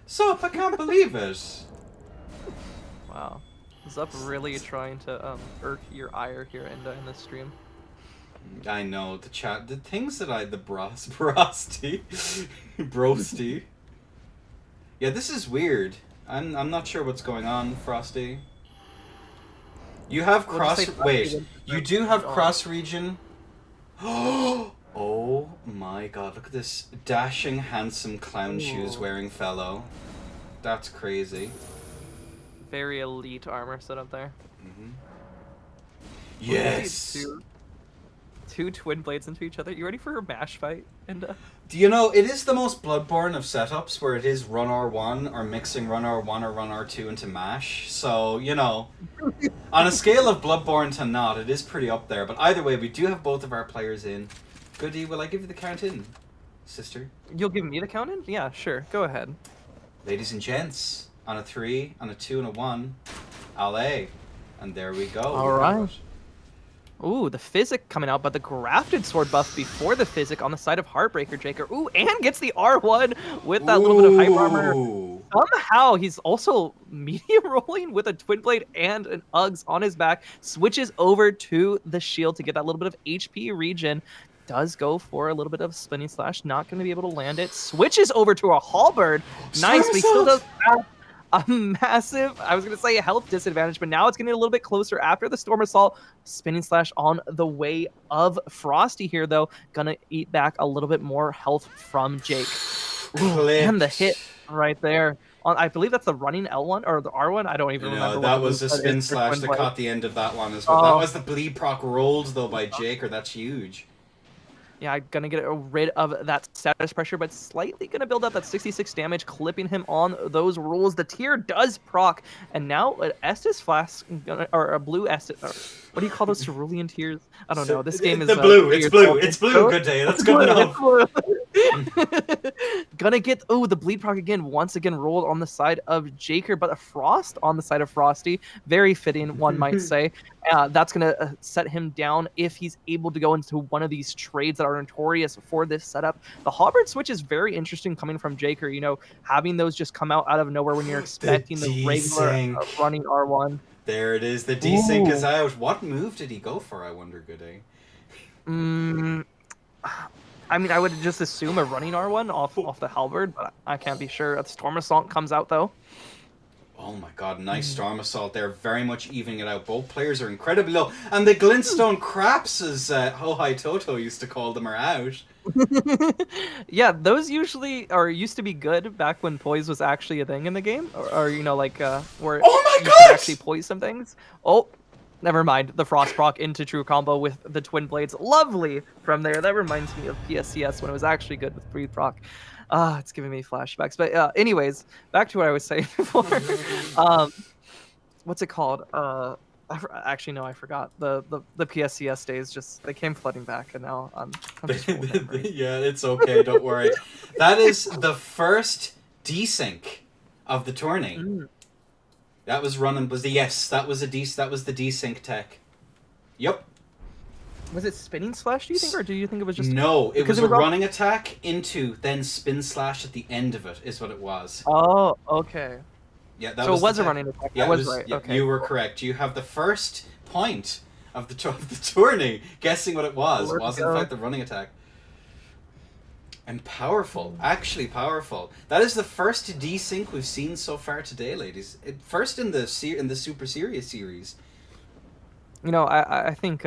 Sup, I can't believe it. Wow. Zup really trying to irk your ire here in this stream. I know the chat, the things that brosty, brosty. Yeah, this is weird. I'm not sure what's going on, Frosty. You have you do have cross region. Oh my god, look at this dashing, handsome clown shoes wearing fellow. That's crazy. Very elite armor set up there. Yes! Two twin blades into each other. You ready for a mash fight? And do you know, it is the most Bloodborne of setups where it is run R1 or mixing run R1 or run R2 into mash. So, you know, on a scale of Bloodborne to not, it is pretty up there. But either way, we do have both of our players in. Goody, will I give you the count in, sister? You'll give me the count in? Yeah, sure. Go ahead. Ladies and gents, on a 3, on a 2, and a 1, allez. And there we go. All right. Ooh, the physic coming out, but the grafted sword buff before the physic on the side of Heartbreaker Jaker. Ooh, and gets the R1 with that little bit of hyper armor. Somehow, he's also medium rolling with a twin blade and an Uggs on his back. Switches over to the shield to get that little bit of HP regen. Does go for a little bit of spinning slash. Not going to be able to land it. Switches over to a halberd. Nice, but he still does have a massive, I was going to say a health disadvantage, but now it's getting a little bit closer after the Storm Assault. Spinning slash on the way of Frosty here, though. Gonna eat back a little bit more health from Jake. Ooh, and the hit right there. I believe that's the running L1 or the R1. I don't even remember. That was a spin slash that caught the end of that one as well. That was the bleed proc rolled, though, by Jake, or that's huge. Yeah, I'm gonna get rid of that status pressure, but slightly gonna build up that 66 damage, clipping him on those rolls. The tier does proc, and now an Estus Flask, or a blue Estus, or what do you call those cerulean tears? I don't know. This game is blue. It's blue. It's blue. Good day. That's good enough. Gonna get the bleed proc again, once again rolled on the side of Jaker, but a frost on the side of Frosty. Very fitting, one might say. That's gonna set him down if he's able to go into one of these trades that are notorious for this setup. The halberd switch is very interesting coming from Jaker. You know, having those just come out of nowhere when you're expecting the regular running R1. There it is. The desync is out. What move did he go for? I wonder, Goody. I mean, I would just assume a running R1 off the halberd, but I can't be sure. A Storm Assault comes out, though. Oh my god, nice Storm Assault there. Very much evening it out. Both players are incredibly low. And the Glintstone Craps, as Ho-Hi Toto used to call them, are out. Yeah, those usually used to be good back when poise was actually a thing in the game. Or you know, like, where you could actually poise some things. Oh, never mind. The Frost proc into true combo with the Twin Blades. Lovely from there. That reminds me of PSCS when it was actually good with Breed proc. It's giving me flashbacks. But anyways, back to what I was saying before. What's it called? Actually, no, I forgot. The PSCS days they came flooding back, and now I'm just yeah, it's okay. Don't worry. That is the first desync of the tourney. That was running. That was the desync tech. Yep. Was it spinning slash, do you think, or do you think it was just... No, it was a running attack into, then spin slash at the end of it, is what it was. Oh, okay. Yeah, that so was it was a running attack. Yeah, that was right. Yeah, okay. you were correct. You have the first point of the tourney, guessing what it was. It was, in fact, the running attack. And powerful. Actually powerful. That is the first desync we've seen so far today, ladies. First in the Super Serious series. You know, I think...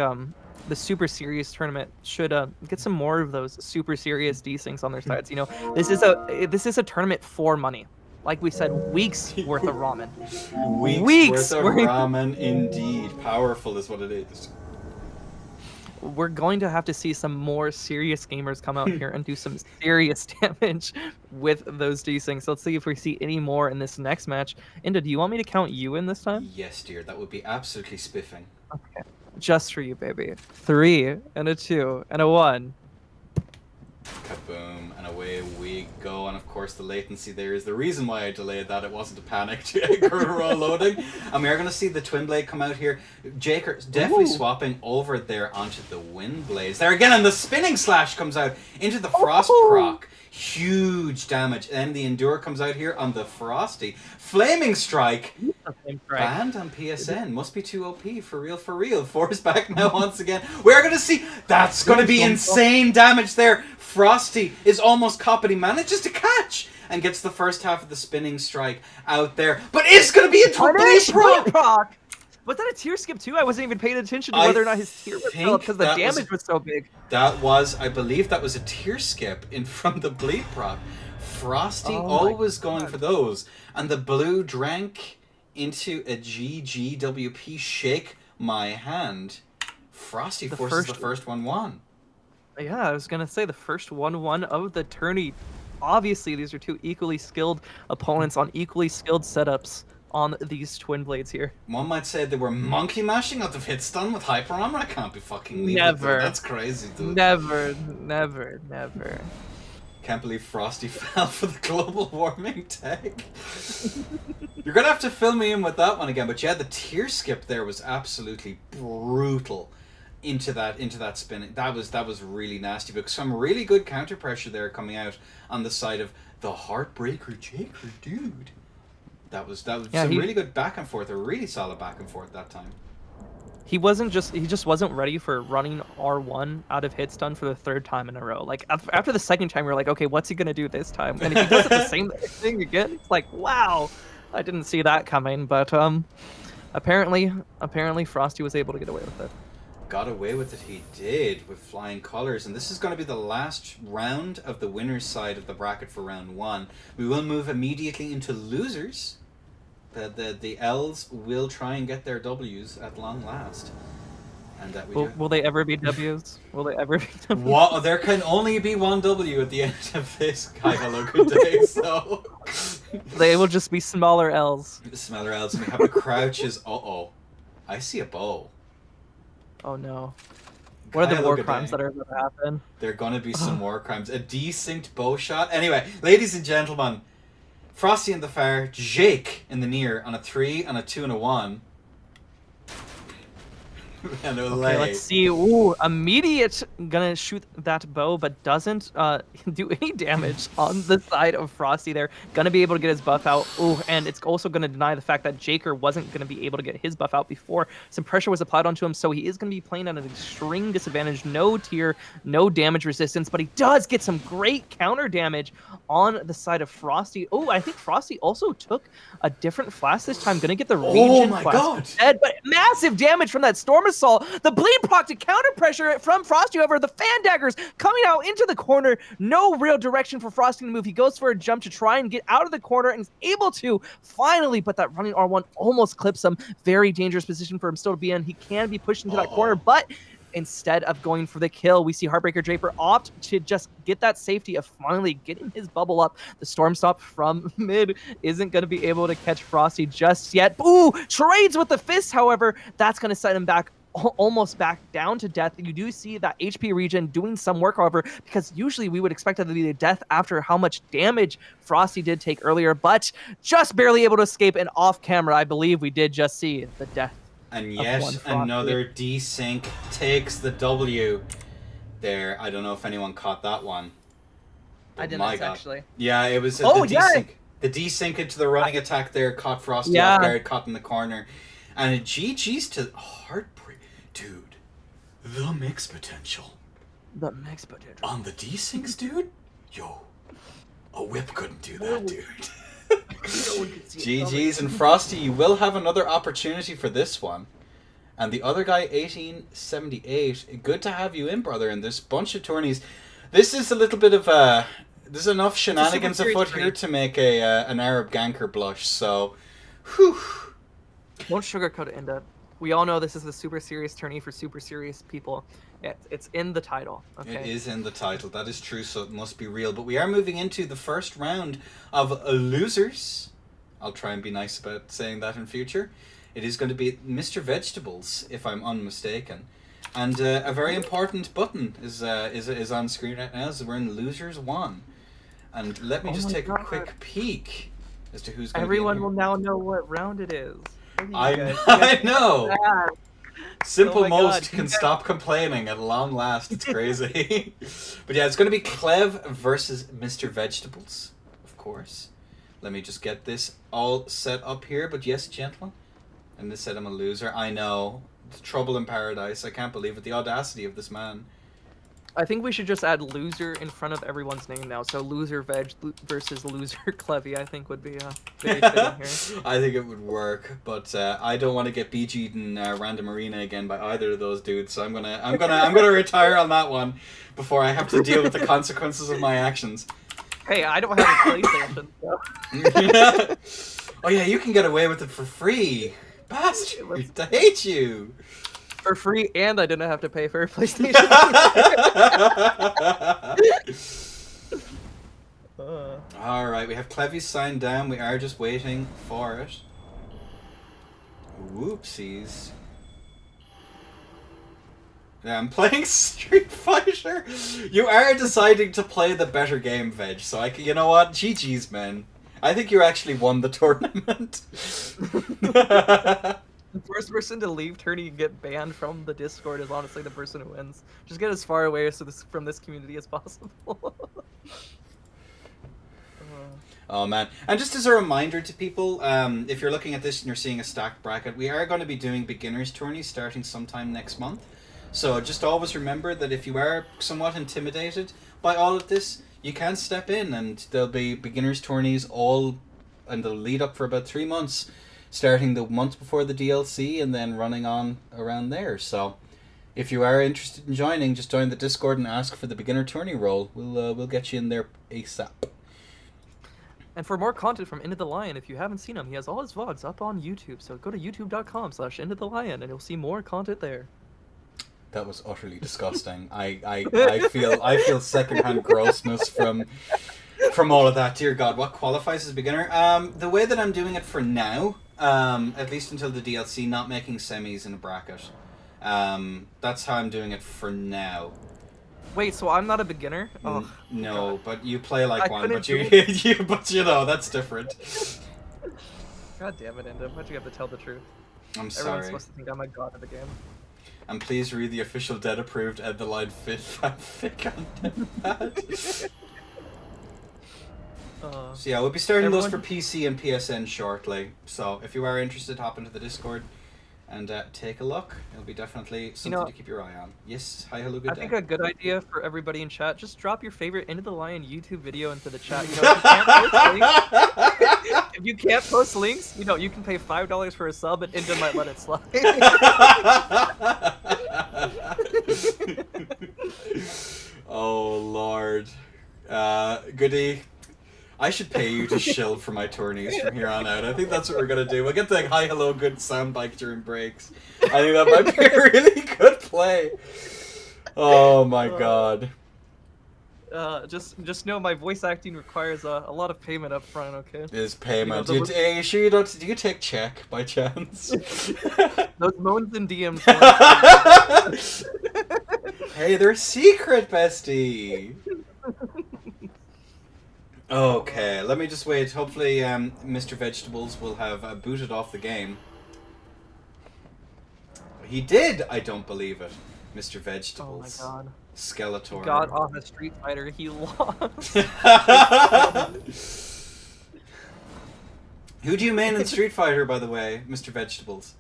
the Super Serious tournament should get some more of those Super Serious desyncs on their sides. You know, this is a tournament for money. Like we said, weeks worth of ramen. Weeks worth of ramen, indeed. Powerful is what it is. We're going to have to see some more serious gamers come out here and do some serious damage with those desyncs. Let's see if we see any more in this next match. Inda, do you want me to count you in this time? Yes, dear. That would be absolutely spiffing. Okay. Just for you, baby. 3 and a 2 and a 1. Kaboom, and away we go. And of course, the latency there is the reason why I delayed that. It wasn't a panic roll loading. And we are going to see the Twin Blade come out here. Jaker definitely swapping over there onto the Wind Blades. There again, and the spinning slash comes out into the Frost proc. Huge damage. And the Endure comes out here on the Frosty. Flaming Strike. Banned on PSN. Must be too OP. For real, for real. Force back now once again. We're going to see. That's going to be insane damage there. Frosty is almost caught, but he manages to catch and gets the first half of the Spinning Strike out there. But it's going to be a Bleed proc. Was that a tier skip too? I wasn't even paying attention to whether or not his tier was filled because the damage was so big. That was, I believe that was a tier skip from the Bleed proc. Frosty always going for those. And the blue drank into a GGWP shake my hand. Frosty forces the first 1-1. Yeah, I was going to say the first 1-1 of the tourney. Obviously, these are two equally skilled opponents on equally skilled setups on these Twin Blades here. One might say they were monkey mashing out of hit stun with hyper armor. I can't be fucking leaving Never. That's crazy, dude. Never. Can't believe Frosty fell for the global warming tech. You're gonna have to fill me in with that one again. But yeah, the tier skip there was absolutely brutal into that spinning. That was really nasty. But some really good counter pressure there coming out on the side of the Heartbreaker Jaker, dude. That was some really good back and forth, a really solid back and forth that time. He just wasn't ready for running R1 out of hit stun for the 3rd time in a row. Like after the 2nd time, you're like, okay, what's he gonna do this time? And if he does it the same thing again, it's like, wow, I didn't see that coming. But apparently Frosty was able to get away with it. Got away with it, he did, with flying colors. And this is going to be the last round of the winner's side of the bracket for round 1. We will move immediately into losers. The L's will try and get their W's at long last. And that will they ever be W's? Will they ever be W's? What? There can only be one W at the end of this. Hi, hello, good day. So they will just be smaller L's. Smaller L's. And we have the crouches. I see a bow. Oh no. What are the Kyle war Godet. crimes that are going to happen? There are going to be some war crimes. A desynced bow shot. Anyway, ladies and gentlemen, Frosty in the far, Jake in the near on a 3 and a 2 and a 1. And Okay, let's see. Ooh, immediate gonna shoot that bow, but doesn't do any damage on the side of Frosty there. Gonna be able to get his buff out. Ooh, and it's also gonna deny the fact that Jaker wasn't gonna be able to get his buff out before some pressure was applied onto him, so he is gonna be playing at an extreme disadvantage. No tier, no damage resistance, but he does get some great counter damage on the side of Frosty. Oh, I think Frosty also took a different flash this time. Gonna get the regen my flash God. instead, but massive damage from that Storm Assault. The bleed proc to counter pressure from Frosty. However, the fan daggers coming out into the corner. No real direction for Frosty to move. He goes for a jump to try and get out of the corner and is able to finally, but that running R1 almost clips him. Very dangerous position for him still to be in. He can be pushed into that corner, but instead of going for the kill, we see Heartbreaker Draper opt to just get that safety of finally getting his bubble up. The Storm Stop from mid isn't going to be able to catch Frosty just yet. Ooh, trades with the fist, however, that's going to set him back almost back down to death. You do see that HP regen doing some work, however, because usually we would expect it to be the death after how much damage Frosty did take earlier, but just barely able to escape, and off camera, I believe we did just see the death. And yet another desync takes the W there. I don't know if anyone caught that one. I didn't actually. Yeah, it was the yeah. desync. The desync into the running attack there caught Frosty off guard, caught in the corner. And a GG's to Heartbreak. Dude, the mix potential. The mix potential. On the desyncs, dude? Yo, a whip couldn't do that, dude. GG's, and Frosty, you will have another opportunity for this one. And the other guy, 1878, good to have you in, brother, in this bunch of tourneys. This is a little bit of there's enough shenanigans afoot here to make an Arab ganker blush, so, whew. Won't sugarcoat it, Inda. We all know this is the super serious tourney for super serious people. It's in the title. Okay. It is in the title. That is true, so it must be real. But we are moving into the first round of losers. I'll try and be nice about saying that in future. It is going to be Mr. Vegetables, if I'm unmistaken. And a very important button is on screen right now, so we're in Losers 1. And let me just take a quick peek as to who's going to be in Everyone here. will now know what round it is. I know. Simple God. can stop complaining at long last. It's crazy. But yeah, it's going to be Clev versus Mr. Vegetables, of course. Let me just get this all set up here. But yes, gentlemen, and this said I'm a loser. I know. It's trouble in paradise. I can't believe it. The audacity of this man. I think we should just add loser in front of everyone's name now. So loser veg versus loser Clevy, I think would be very fitting here. I think it would work, but I don't want to get BG'd in random arena again by either of those dudes. So I'm gonna retire on that one before I have to deal with the consequences of my actions. Hey, I don't have a PlayStation. So. Oh yeah, you can get away with it for free, bastard! I hate you. For free, and I didn't have to pay for a PlayStation. Alright, we have Clevy signed down. We are just waiting for it. Whoopsies. Yeah, I'm playing Street Fighter. You are deciding to play the better game, Veg. So you know what? GG's, man. I think you actually won the tournament. The first person to leave tourney and get banned from the Discord is honestly the person who wins. Just get as far away from this community as possible. Oh man. And just as a reminder to people, if you're looking at this and you're seeing a stacked bracket, we are going to be doing beginners tourneys starting sometime next month. So just always remember that if you are somewhat intimidated by all of this, you can step in, and there'll be beginners tourneys and they'll lead up for about 3 months, starting the month before the DLC and then running on around there. So if you are interested in joining, just join the Discord and ask for the beginner tourney role. We'll get you in there ASAP. And for more content from Into the Lion, if you haven't seen him, he has all his vlogs up on YouTube. So go to youtube.com/IntoTheLion and you'll see more content there. That was utterly disgusting. I feel secondhand grossness from all of that. Dear God, what qualifies as a beginner? The way that I'm doing it for now, at least until the DLC, not making semis in a bracket. That's how I'm doing it for now. Wait, so I'm not a beginner? Oh, No, God. but you play like I one, couldn't but you, do but you know, that's different. God damn it, Enda. Why'd you have to tell the truth? I'm Everyone's sorry. supposed to think I'm a god of the game. And please read the official Dead approved Ed the Line fit fanfic on Deadpad. So yeah, we'll be starting those for PC and PSN shortly. So if you are interested, hop into the Discord and take a look. It'll be definitely something to keep your eye on. Yes, hi, hello, good day. I think a good idea for everybody in chat, just drop your favorite Into the Lion YouTube video into the chat. You know, if you can't post links, you know, you can pay $5 for a sub and Inda might let it slide. Oh, Lord. Goody. I should pay you to shill for my tourneys from here on out. I think that's what we're gonna do. We'll get the hi, hello, good soundbite during breaks. I think that might be a really good play. Oh my god. Just know my voice acting requires a lot of payment up front, okay? Is payment. You know, Are you sure you don't? Do you take check by chance? Those moans and DMs. Hey, they're secret, bestie. Okay, let me just wait. Hopefully, Mr. Vegetables will have booted off the game. He did! I don't believe it. Mr. Vegetables. Oh my god. Skeletor. He got off a Street Fighter, he lost. Who do you main in Street Fighter, by the way, Mr. Vegetables?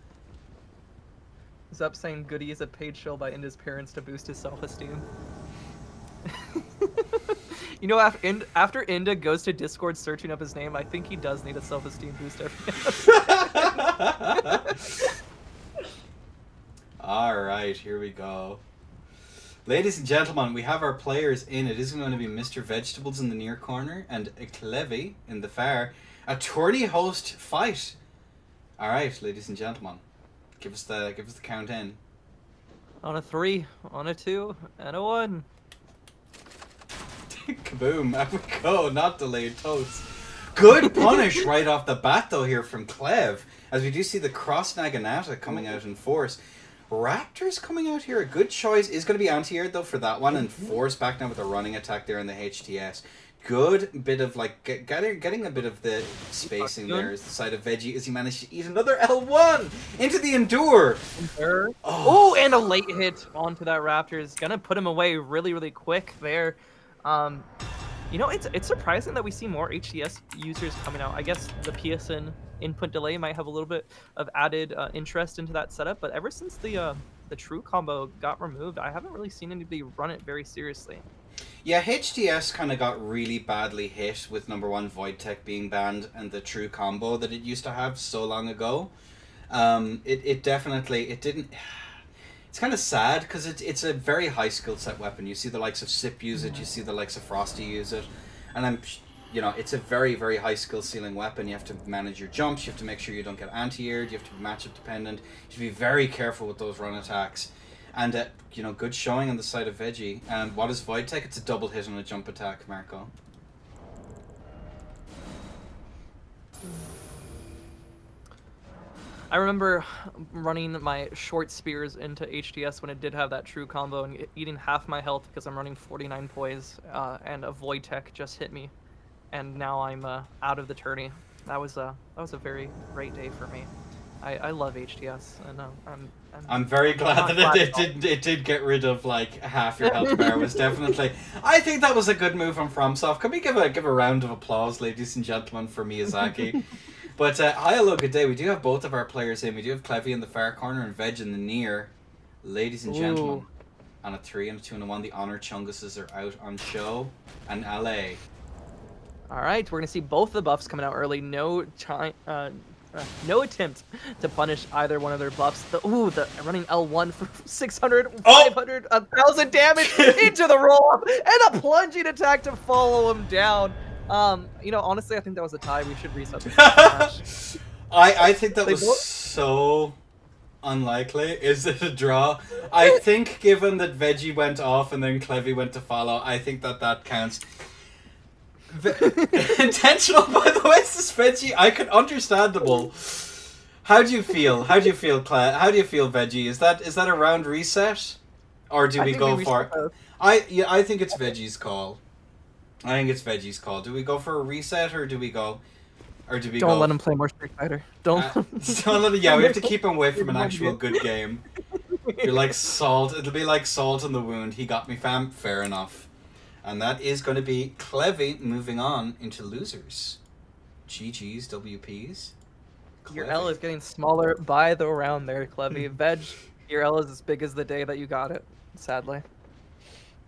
Zup saying Goody is a paid shill by Inda's parents to boost his self-esteem. You know, after Inda goes to Discord searching up his name, I think he does need a self-esteem boost every Alright, here we go. Ladies and gentlemen, we have our players in. It is going to be Mr. Vegetables in the near corner and Clevy in the far. A tourney host fight. Alright, ladies and gentlemen. Give us the count in. On a 3, on a 2, and a 1. Kaboom, up we go, not delayed totes. Good punish right off the bat though here from Clev, as we do see the cross Naginata coming out in force. Raptors coming out here, a good choice. Is going to be anti-air though for that one, and force back now with a running attack there in the HTS. Good bit of like getting a bit of the spacing there is the side of Veggie as he managed to eat another L1 into the Endure. Oh, and a late hit onto that Raptor is gonna put him away really quick there. You know, it's surprising that we see more HTS users coming out. I guess the PSN input delay might have a little bit of added interest into that setup, but ever since the true combo got removed, I haven't really seen anybody run it very seriously. Yeah, HTS kind of got really badly hit with #1 Void Tech being banned and the true combo that it used to have so long ago. It didn't. It's kind of sad because it's a very high skill set weapon. You see the likes of Sip use it, you see the likes of Frosty use it, and it's a very high skill ceiling weapon. You have to manage your jumps, you have to make sure you don't get anti-aired, you have to be matchup dependent. You have to be very careful with those run attacks. And good showing on the side of Veggie. And what is Void Tech? It's a double hit on a jump attack, Marco. I remember running my short spears into HTS when it did have that true combo and eating half my health because I'm running 49 poise and a Void Tech just hit me, and now I'm out of the tourney. That was a very great day for me. I love HTS, and I'm very glad that it did get rid of like half your health bar. Was definitely. I think that was a good move from FromSoft. Can we give a round of applause, ladies and gentlemen, for Miyazaki? But hi, hello, good day. We do have both of our players in. We do have Clevy in the far corner and Veg in the near. Ladies and gentlemen, on a 3 and a 2 and a 1, the Honor Chunguses are out on show and LA. All right, we're gonna see both the buffs coming out early. No attempt to punish either one of their buffs. The running L1 for 600, 500, 1,000 damage into the roll and a plunging attack to follow him down. Honestly, I think that was a tie. We should reset the match. I think that was so unlikely. Is it a draw? I think given that Veggie went off and then Clevy went to follow, I think that counts. Intentional, by the way, it's this Veggie. I could understandable. How do you feel? How do you feel, How do you feel, Veggie? Is that a round reset, or do I we think go we for? reset both. I think it's Veggie's call. I think it's Veggie's call. Do we go for a reset, or do we go? Or do we Don't go? let him play more Street Fighter. Don't. Yeah, we have to keep him away from an actual good game. You're like salt. It'll be like salt in the wound. He got me, fam. Fair enough. And that is going to be Clevy moving on into losers. GG's, WPs. Your Clevy. L is getting smaller by the round there, Clevy. Veg, your L is as big as the day that you got it, sadly.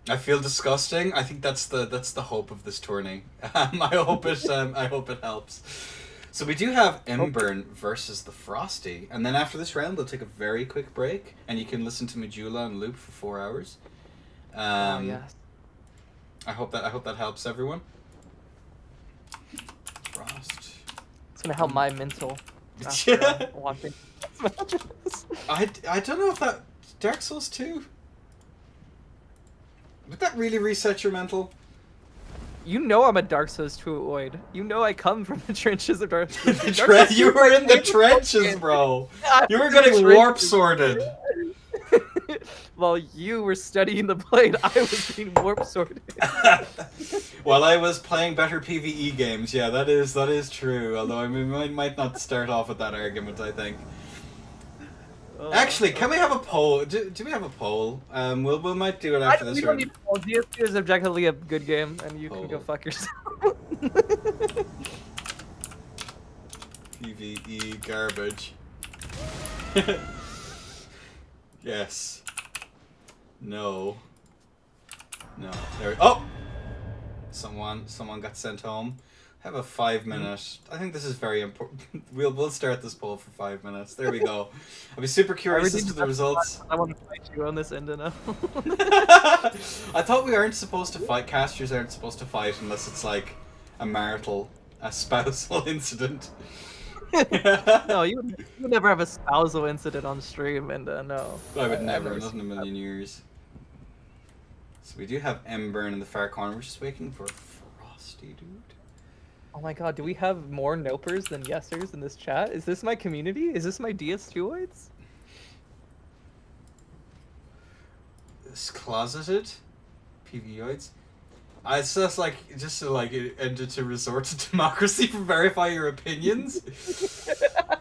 I feel disgusting. I think that's the hope of this tourney. I hope it helps. So we do have Embern versus the Frosty, and then after this round, we'll take a very quick break, and you can listen to Majula on loop for 4 hours. Oh yes. I hope that helps everyone. Frost. It's gonna help my mental. After, watching matches. I don't know if that Dark Souls 2. Would that really reset your mental? You know I'm a Dark Souls 2-oid. You know I come from the trenches of Dark Souls. You were in the trenches, bro. You were getting warp sorted. While you were studying the blade, I was being warp sorted. While I was playing better PvE games, yeah, that is true. Although I mean, we might not start off with that argument, I think. Actually, can we have a poll? Do we have a poll? We might do it after this we don't round. need a poll. DSP is objectively a good game, and you can go fuck yourself. PvE garbage. Yes. No. No. There. Oh. Someone got sent home. Have a 5-minute. I think this is very important. We'll start this poll for 5 minutes. There we go. I'll be super curious as to the results. I want to fight you on this end now. I thought we aren't supposed to fight. Casters aren't supposed to fight unless it's like a spousal incident. No, you would never have a spousal incident on stream, and no. I would never, not in a million years. So we do have Embern in the far corner. We're just waiting for Frosty, dude. Oh my god, do we have more nopers than yesers in this chat? Is this my community? Is this my DS2oids? This closeted PvEoids. It's just like ended to resort to democracy to verify your opinions.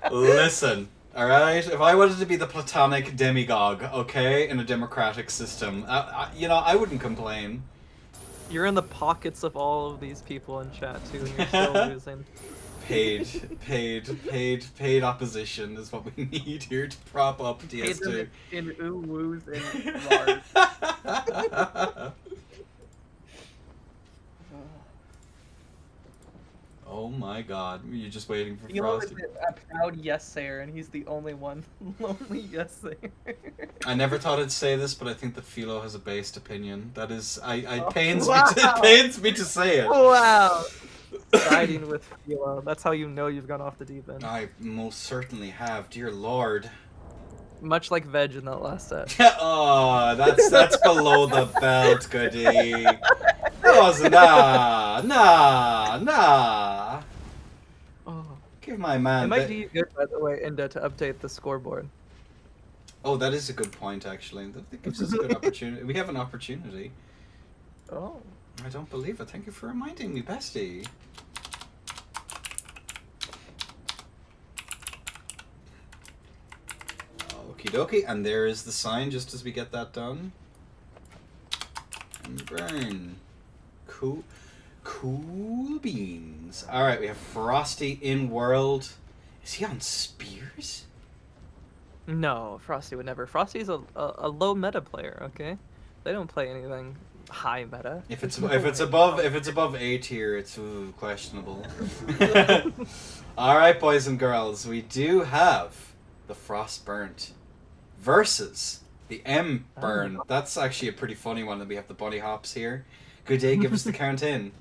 Listen, all right. If I wanted to be the platonic demagogue, okay, in a democratic system, I wouldn't complain. You're in the pockets of all of these people in chat too, and you're still losing. Paid opposition is what we need here to prop up DS2. In ooh-woos and bars. Oh my god, you're just waiting for Philo is Frosty. a proud yes-sayer, and he's the only one. Lonely yes-sayer. I never thought I'd say this, but I think that Philo has a based opinion. That is, it pains me to say it. Wow! Siding with Philo. That's how you know you've gone off the deep end. I most certainly have, dear lord. Much like Veg in that last set. Oh, that's below the belt, goody. Nah. Oh. Give my man. It might be good, by the way, Inda, to update the scoreboard. Oh, that is a good point, actually. That gives us a good opportunity. We have an opportunity. Oh. I don't believe it. Thank you for reminding me, bestie. Okie dokie, and there is the sign just as we get that done. And burn. Cool beans. Alright, we have Frosty in world. Is he on spears? No, Frosty would never. Frosty's a low meta player, okay? They don't play anything high meta. If it's above A tier, it's questionable. Alright, boys and girls, we do have the Frostburnt versus the M-Burn. That's actually a pretty funny one that we have the bunny hops here. Good day, give us the count in.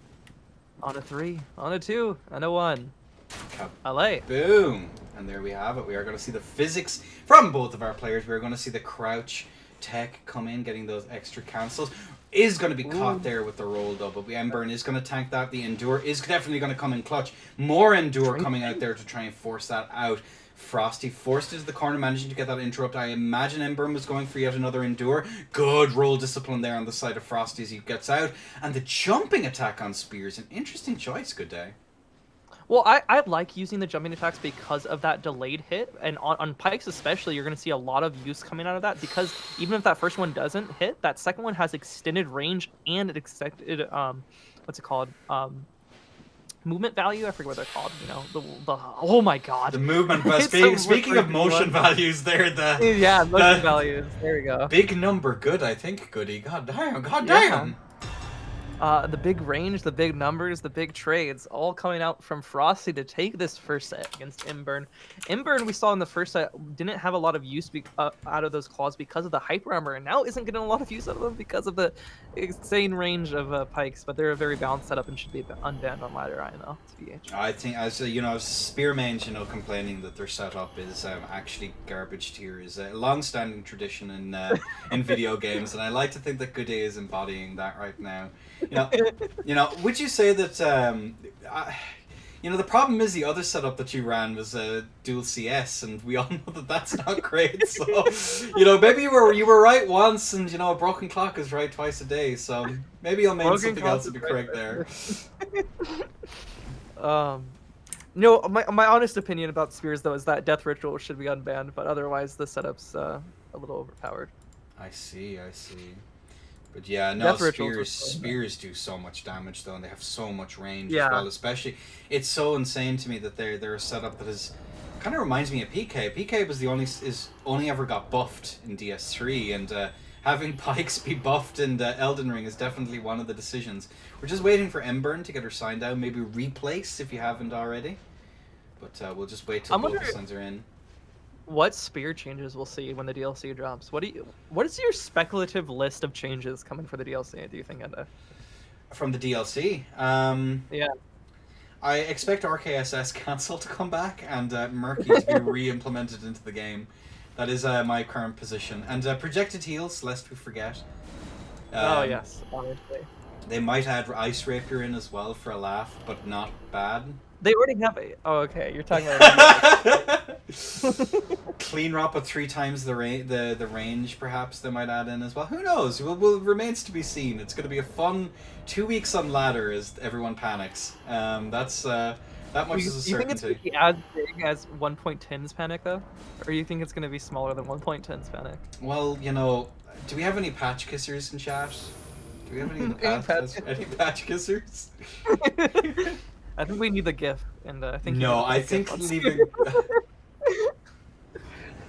On a 3, on a 2, and a 1. LA. Boom. And there we have it. We are going to see the physics from both of our players. We're going to see the crouch tech come in, getting those extra cancels. Is going to be caught there with the roll double. But M-Burn is going to tank that. The Endure is definitely going to come in clutch. More Endure coming out there to try and force that out. Frosty forced into the corner, managing to get that interrupt. I imagine Emburn was going for yet another Endure. Good roll discipline there on the side of Frosty as he gets out. And the jumping attack on Spears, an interesting choice, Good Day. Well, I like using the jumping attacks because of that delayed hit, and on Pikes especially, you're going to see a lot of use coming out of that, because even if that first one doesn't hit, that second one has extended range and it extended, what's it called? Movement value? I forget what they're called, you know, the oh my god. The movement, speaking of motion values there, yeah, motion values, there we go. Big number, good, I think, Goody. God damn. The big range, the big numbers, the big trades, all coming out from Frosty to take this first set against Emburn. Emburn, we saw in the first set, didn't have a lot of use out of those claws because of the Hyper Armor, and now isn't getting a lot of use out of them because of the insane range of Pikes, but they're a very balanced setup and should be unbanned on ladder, I know, TBH. I think, as you know, Spear mains, you know, complaining that their setup is actually garbage tier is a long-standing tradition in video games, and I like to think that Good Day is embodying that right now. You know, would you say that, you know, the problem is the other setup that you ran was dual CS, and we all know that that's not great, so, you know, maybe you were right once, and, you know, a broken clock is right twice a day, so maybe I'll make something else to be correct there. No, my honest opinion about Spears, though, is that Death Ritual should be unbanned, but otherwise the setup's a little overpowered. I see. But yeah, no, Spears do so much damage though, and they have so much range as well. Especially, it's so insane to me that they're a setup that is kind of reminds me of PK. PK was only ever got buffed in DS3, and having Pikes be buffed in Elden Ring is definitely one of the decisions. We're just waiting for Emburn to get her sign down, maybe replace if you haven't already. But we'll just wait till both the signs are in. What spear changes we'll see when the DLC drops? What is your speculative list of changes coming for the DLC, do you think, Enda? From the DLC? Yeah. I expect RKSS Cancel to come back and Murky to be re-implemented into the game. That is my current position. And projected heals, lest we forget. Oh yes, honestly. They might add Ice Rapier in as well for a laugh, but not bad. They already have a... Oh, okay. You're talking about... Clean Rop at 3 times the range, perhaps they might add in as well. Who knows? Remains to be seen. It's going to be a fun 2 weeks on ladder as everyone panics. That much is a certainty. You think it's going to be as big as 1.10's Panic, though? Or you think it's going to be smaller than 1.10's Panic? Well, you know, do we have any patch kissers in chat? Do we have any patch kissers? I think we need the GIF, and I think... No, I think leaving...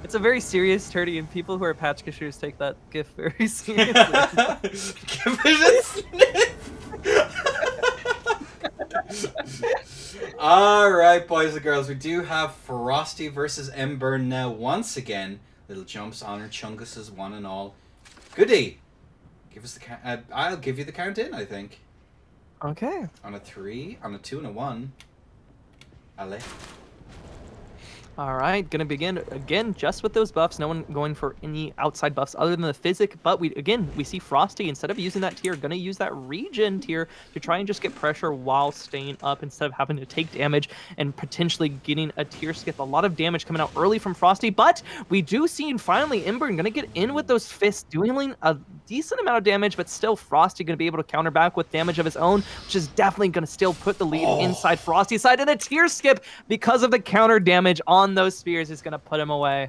It's a very serious tourney, and people who are patch kissers take that GIF very seriously. Give it a sniff! Alright, boys and girls, we do have Frosty versus Emburn now once again. Little jumps, honor Chungus' one and all. Goody! Give us the count. I'll give you the count in, I think. Okay. On a 3, on a 2, and a 1. Ale. Alright, gonna begin again just with those buffs. No one going for any outside buffs other than the physic, but we see Frosty, instead of using that tier, gonna use that regen tier to try and just get pressure while staying up instead of having to take damage and potentially getting a tier skip. A lot of damage coming out early from Frosty, but we do see finally Emburn gonna get in with those fists, doing a decent amount of damage, but still Frosty gonna be able to counter back with damage of his own, which is definitely gonna still put the lead inside Frosty's side, and a tier skip because of the counter damage on those spears is gonna put him away.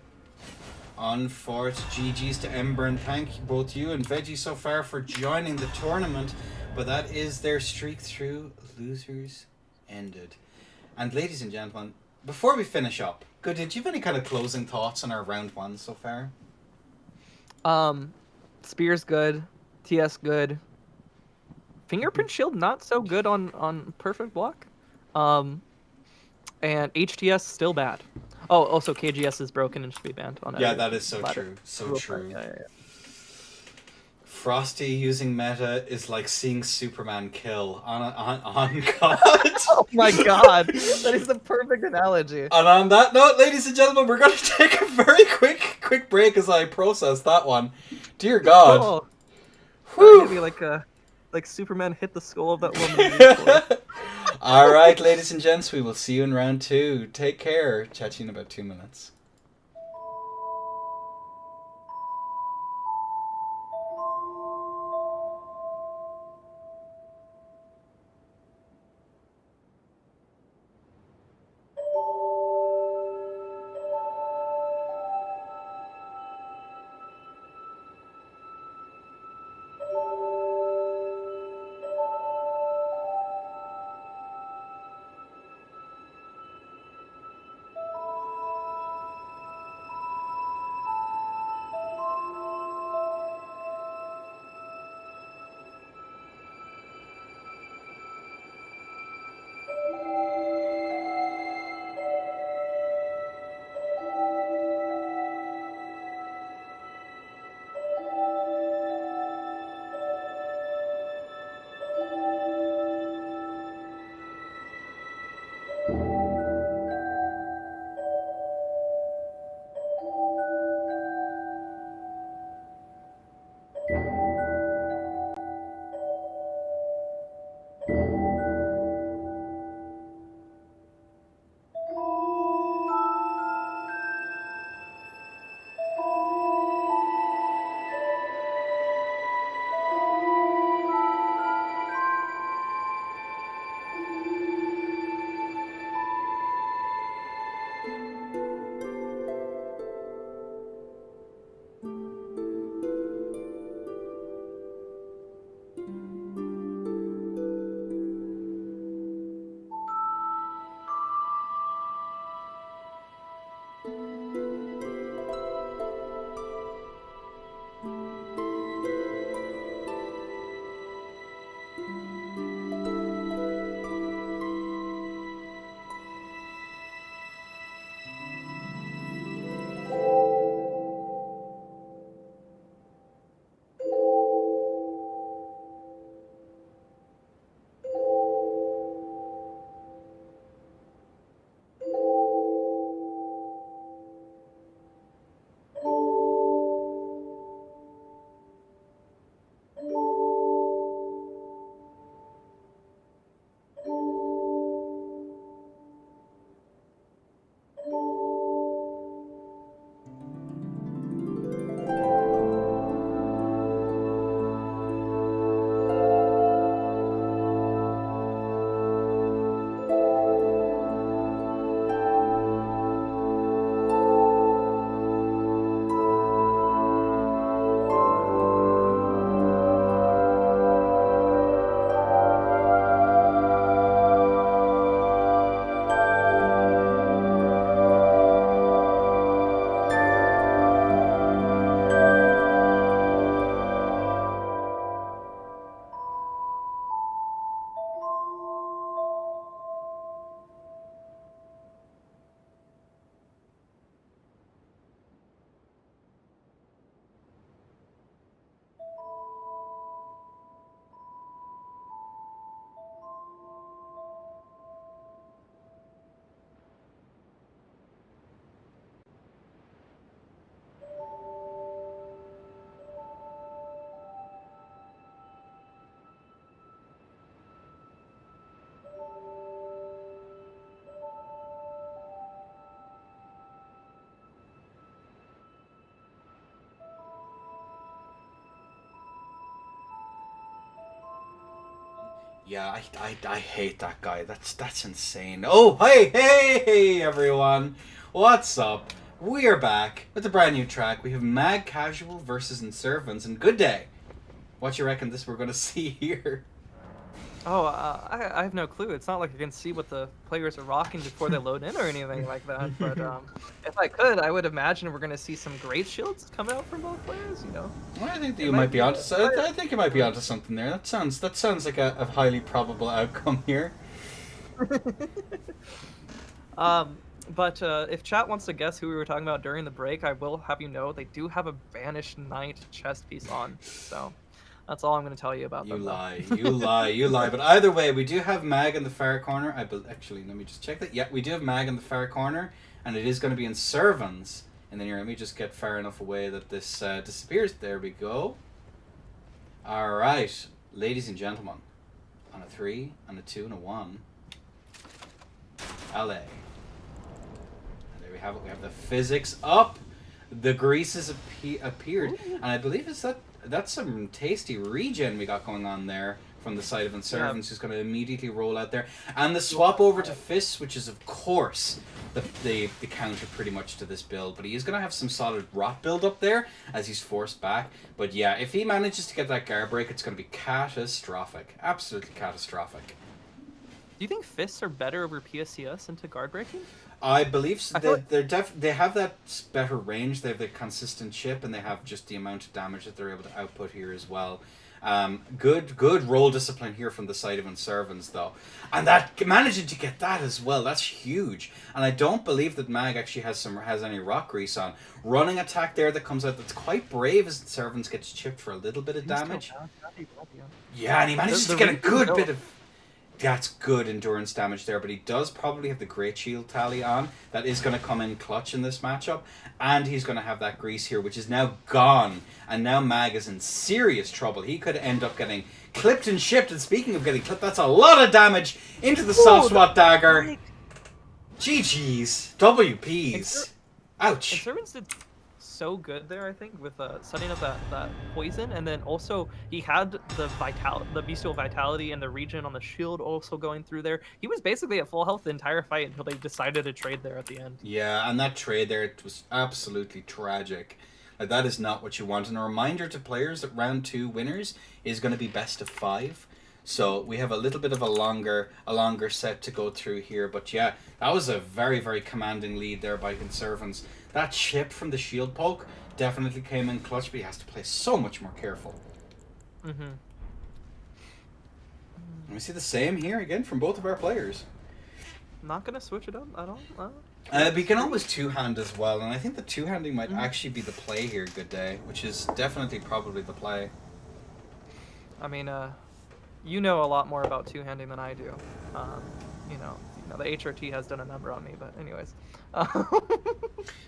Unfortunate. GG's to Emburn. Thank you, both you and Veggie so far for joining the tournament, but that is their streak through. Losers ended. And ladies and gentlemen, before we finish up, Good, did you have any kind of closing thoughts on our round 1 so far? Spears good, TS good, Fingerprint Shield not so good on Perfect Block, and HTS still bad. Oh, also KGS is broken and should be banned on. Yeah, that is so true. So true. Yeah. Frosty using meta is like seeing Superman kill on God. Oh my God, that is the perfect analogy. And on that note, ladies and gentlemen, we're going to take a very quick break as I process that one. Dear God. Oh, whew. Maybe like Superman hit the skull of that woman. All right, ladies and gents, we will see you in round 2. Take care. Chat to you in about 2 minutes. Yeah, I hate that guy. That's insane. Oh, hey, everyone. What's up? We are back with a brand new track. We have Mag Casual versus Inservants, and good day. What you reckon this we're going to see here? Oh, I have no clue. It's not like I can see what the players are rocking before they load in or anything like that. But if I could, I would imagine we're gonna see some great shields come out from both players. You know. Well, I think that you might be onto. I think you might be onto something there. That sounds like a highly probable outcome here. But if chat wants to guess who we were talking about during the break, I will have you know they do have a Banished Knight chest piece on. So. That's all I'm going to tell you about them. You lie. But either way, we do have Mag in the far corner. Actually, let me just check that. Yeah, we do have Mag in the far corner, and it is going to be in Servants. And then here, let me just get far enough away that this disappears. There we go. All right, ladies and gentlemen, on a 3, on a 2, and a 1, LA. And there we have it. We have the physics up. The grease has appeared. Ooh. And I believe that's some tasty regen we got going on there from the side of Inservants, who's going to immediately roll out there. And the swap over to Fists, which is, of course, the counter pretty much to this build. But he is going to have some solid rot build up there as he's forced back. But yeah, if he manages to get that guard break, it's going to be catastrophic. Absolutely catastrophic. Do you think Fists are better over PSCS into guard breaking? I believe so. I They have that better range. They have the consistent chip, and they have just the amount of damage that they're able to output here as well. Good roll discipline here from the side of Inservants, though. And that managing to get that as well, that's huge. And I don't believe that Mag actually has any rock grease on. Running attack there that comes out, that's quite brave as Inservants gets chipped for a little bit of damage. Yeah, and he manages to get a good bit of... That's good endurance damage there, but he does probably have the Great Shield tally on. That is going to come in clutch in this matchup. And he's going to have that grease here, which is now gone. And now Mag is in serious trouble. He could end up getting clipped and shipped. And speaking of getting clipped, that's a lot of damage into the soft swat dagger. GG's. WPs. Ouch. Inservants did so good there, I think, with setting up that poison, and then also he had the bestial vitality and the regen on the shield also going through there. He was basically at full health the entire fight until they decided to trade there at the end. Yeah, and that trade there, it was absolutely tragic. Like, that is not what you want. And a reminder to players that round 2 winners is going to be best of 5. So we have a little bit of a longer set to go through here. But yeah, that was a very, very commanding lead there by Conservants. That chip from the shield poke definitely came in clutch, but he has to play so much more careful. Mm-hmm. And we see the same here again from both of our players. Not going to switch it up at all? We can always two-hand as well, and I think the two-handing might actually be the play here, Good Day, which is definitely probably the play. I mean, you know a lot more about two-handing than I do. You know, the HRT has done a number on me, but anyways.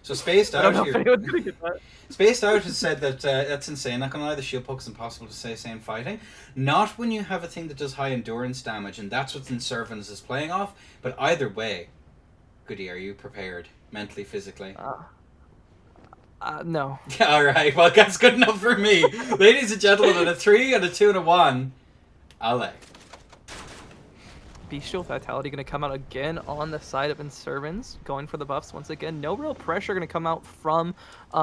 So Spaced Out here. Spaced Out has said that that's insane. Not gonna lie, the shield poke is impossible to stay sane fighting. Not when you have a thing that does high endurance damage, and that's what Inservants is playing off. But either way, Goody, are you prepared mentally, physically? No. All right. Well, that's good enough for me, ladies and gentlemen. On a 3, and a 2, and a 1. LA. Bestial Vitality going to come out again on the side of Inservants, going for the buffs once again. No real pressure going to come out from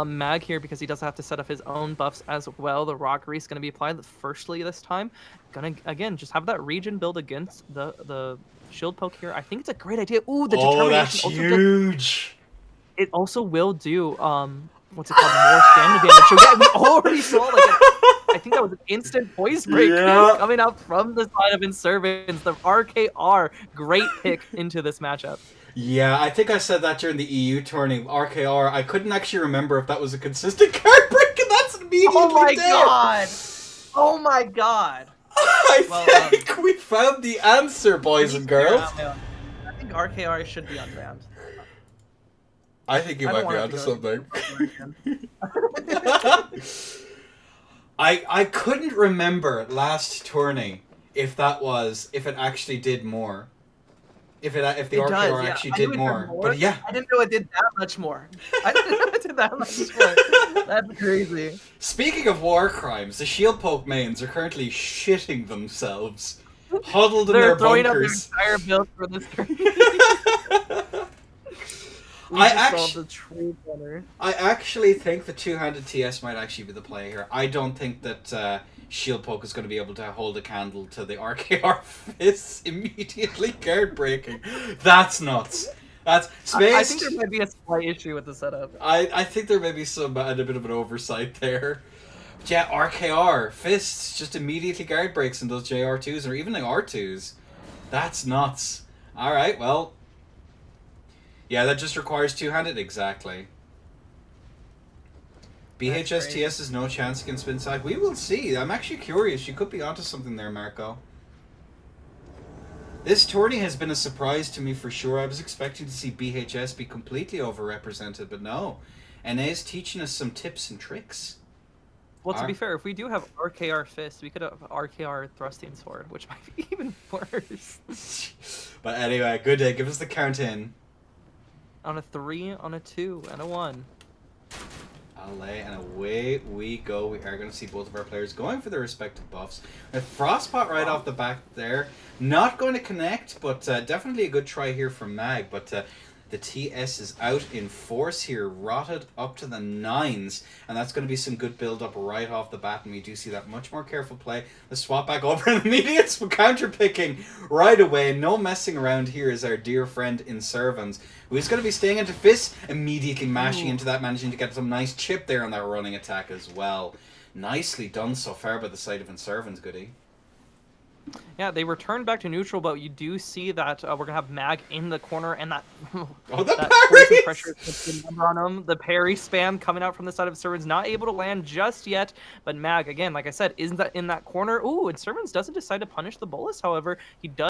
Mag here because he does have to set up his own buffs as well. The Rock Grease going to be applied firstly this time. Going to, again, just have that regen build against the shield poke here. I think it's a great idea. Ooh, the determination. That's huge. It also will do, what's it called, more stamina damage. So yeah, we already saw like I think that was an instant poise break coming up from the side of Inservants. The RKR, great pick into this matchup. Yeah, I think I said that during the EU tourney. RKR, I couldn't actually remember if that was a consistent card break, and that's immediately god! Oh my god! I think we found the answer, boys and girls. I think RKR should be unbanned. I think you might be onto something. I couldn't remember last tourney if it actually did more. If the RKR actually did more. But yeah. I didn't know it did that much more. I didn't know it did that much more. That's crazy. Speaking of war crimes, the shield poke mains are currently shitting themselves. Huddled in their bunkers. They're throwing up their entire build for this tourney. I actually think the two-handed TS might actually be the play here. I don't think that shield poke is going to be able to hold a candle to the RKR fists immediately guard breaking. That's nuts. That's Spaced. I think there might be a slight issue with the setup. I think there may be a bit of an oversight there. But yeah, RKR fists just immediately guard breaks in those JR2s or even the R2s. That's nuts. All right, well. Yeah, that just requires two-handed, exactly. BHSTS has no chance against spin side. We will see. I'm actually curious. You could be onto something there, Marco. This tourney has been a surprise to me for sure. I was expecting to see BHS be completely overrepresented, but no. NA is teaching us some tips and tricks. Well, to be fair, if we do have RKR Fist, we could have RKR Thrusting Sword, which might be even worse. But anyway, good day. Give us the count in. On a 3, on a 2, and a 1. LA, and away we go. We are going to see both of our players going for their respective buffs. A Frostpot right off the back there. Not going to connect, but definitely a good try here from Mag. But the TS is out in force here, rotted up to the 9s, and that's going to be some good build-up right off the bat, and we do see that much more careful play. The swap back over and immediate counter-picking right away. No messing around here is our dear friend Inservans, who is going to be staying into Fist, immediately mashing into that, managing to get some nice chip there on that running attack as well. Nicely done so far by the side of Inservans, Goody. Yeah, they return back to neutral, but you do see that we're gonna have Mag in the corner, and that oh, the that parry pressure on him. The parry spam coming out from the side of Servants, not able to land just yet. But Mag, again, like I said, isn't that in that corner? Ooh, and Servants doesn't decide to punish the Bolus. However, he does.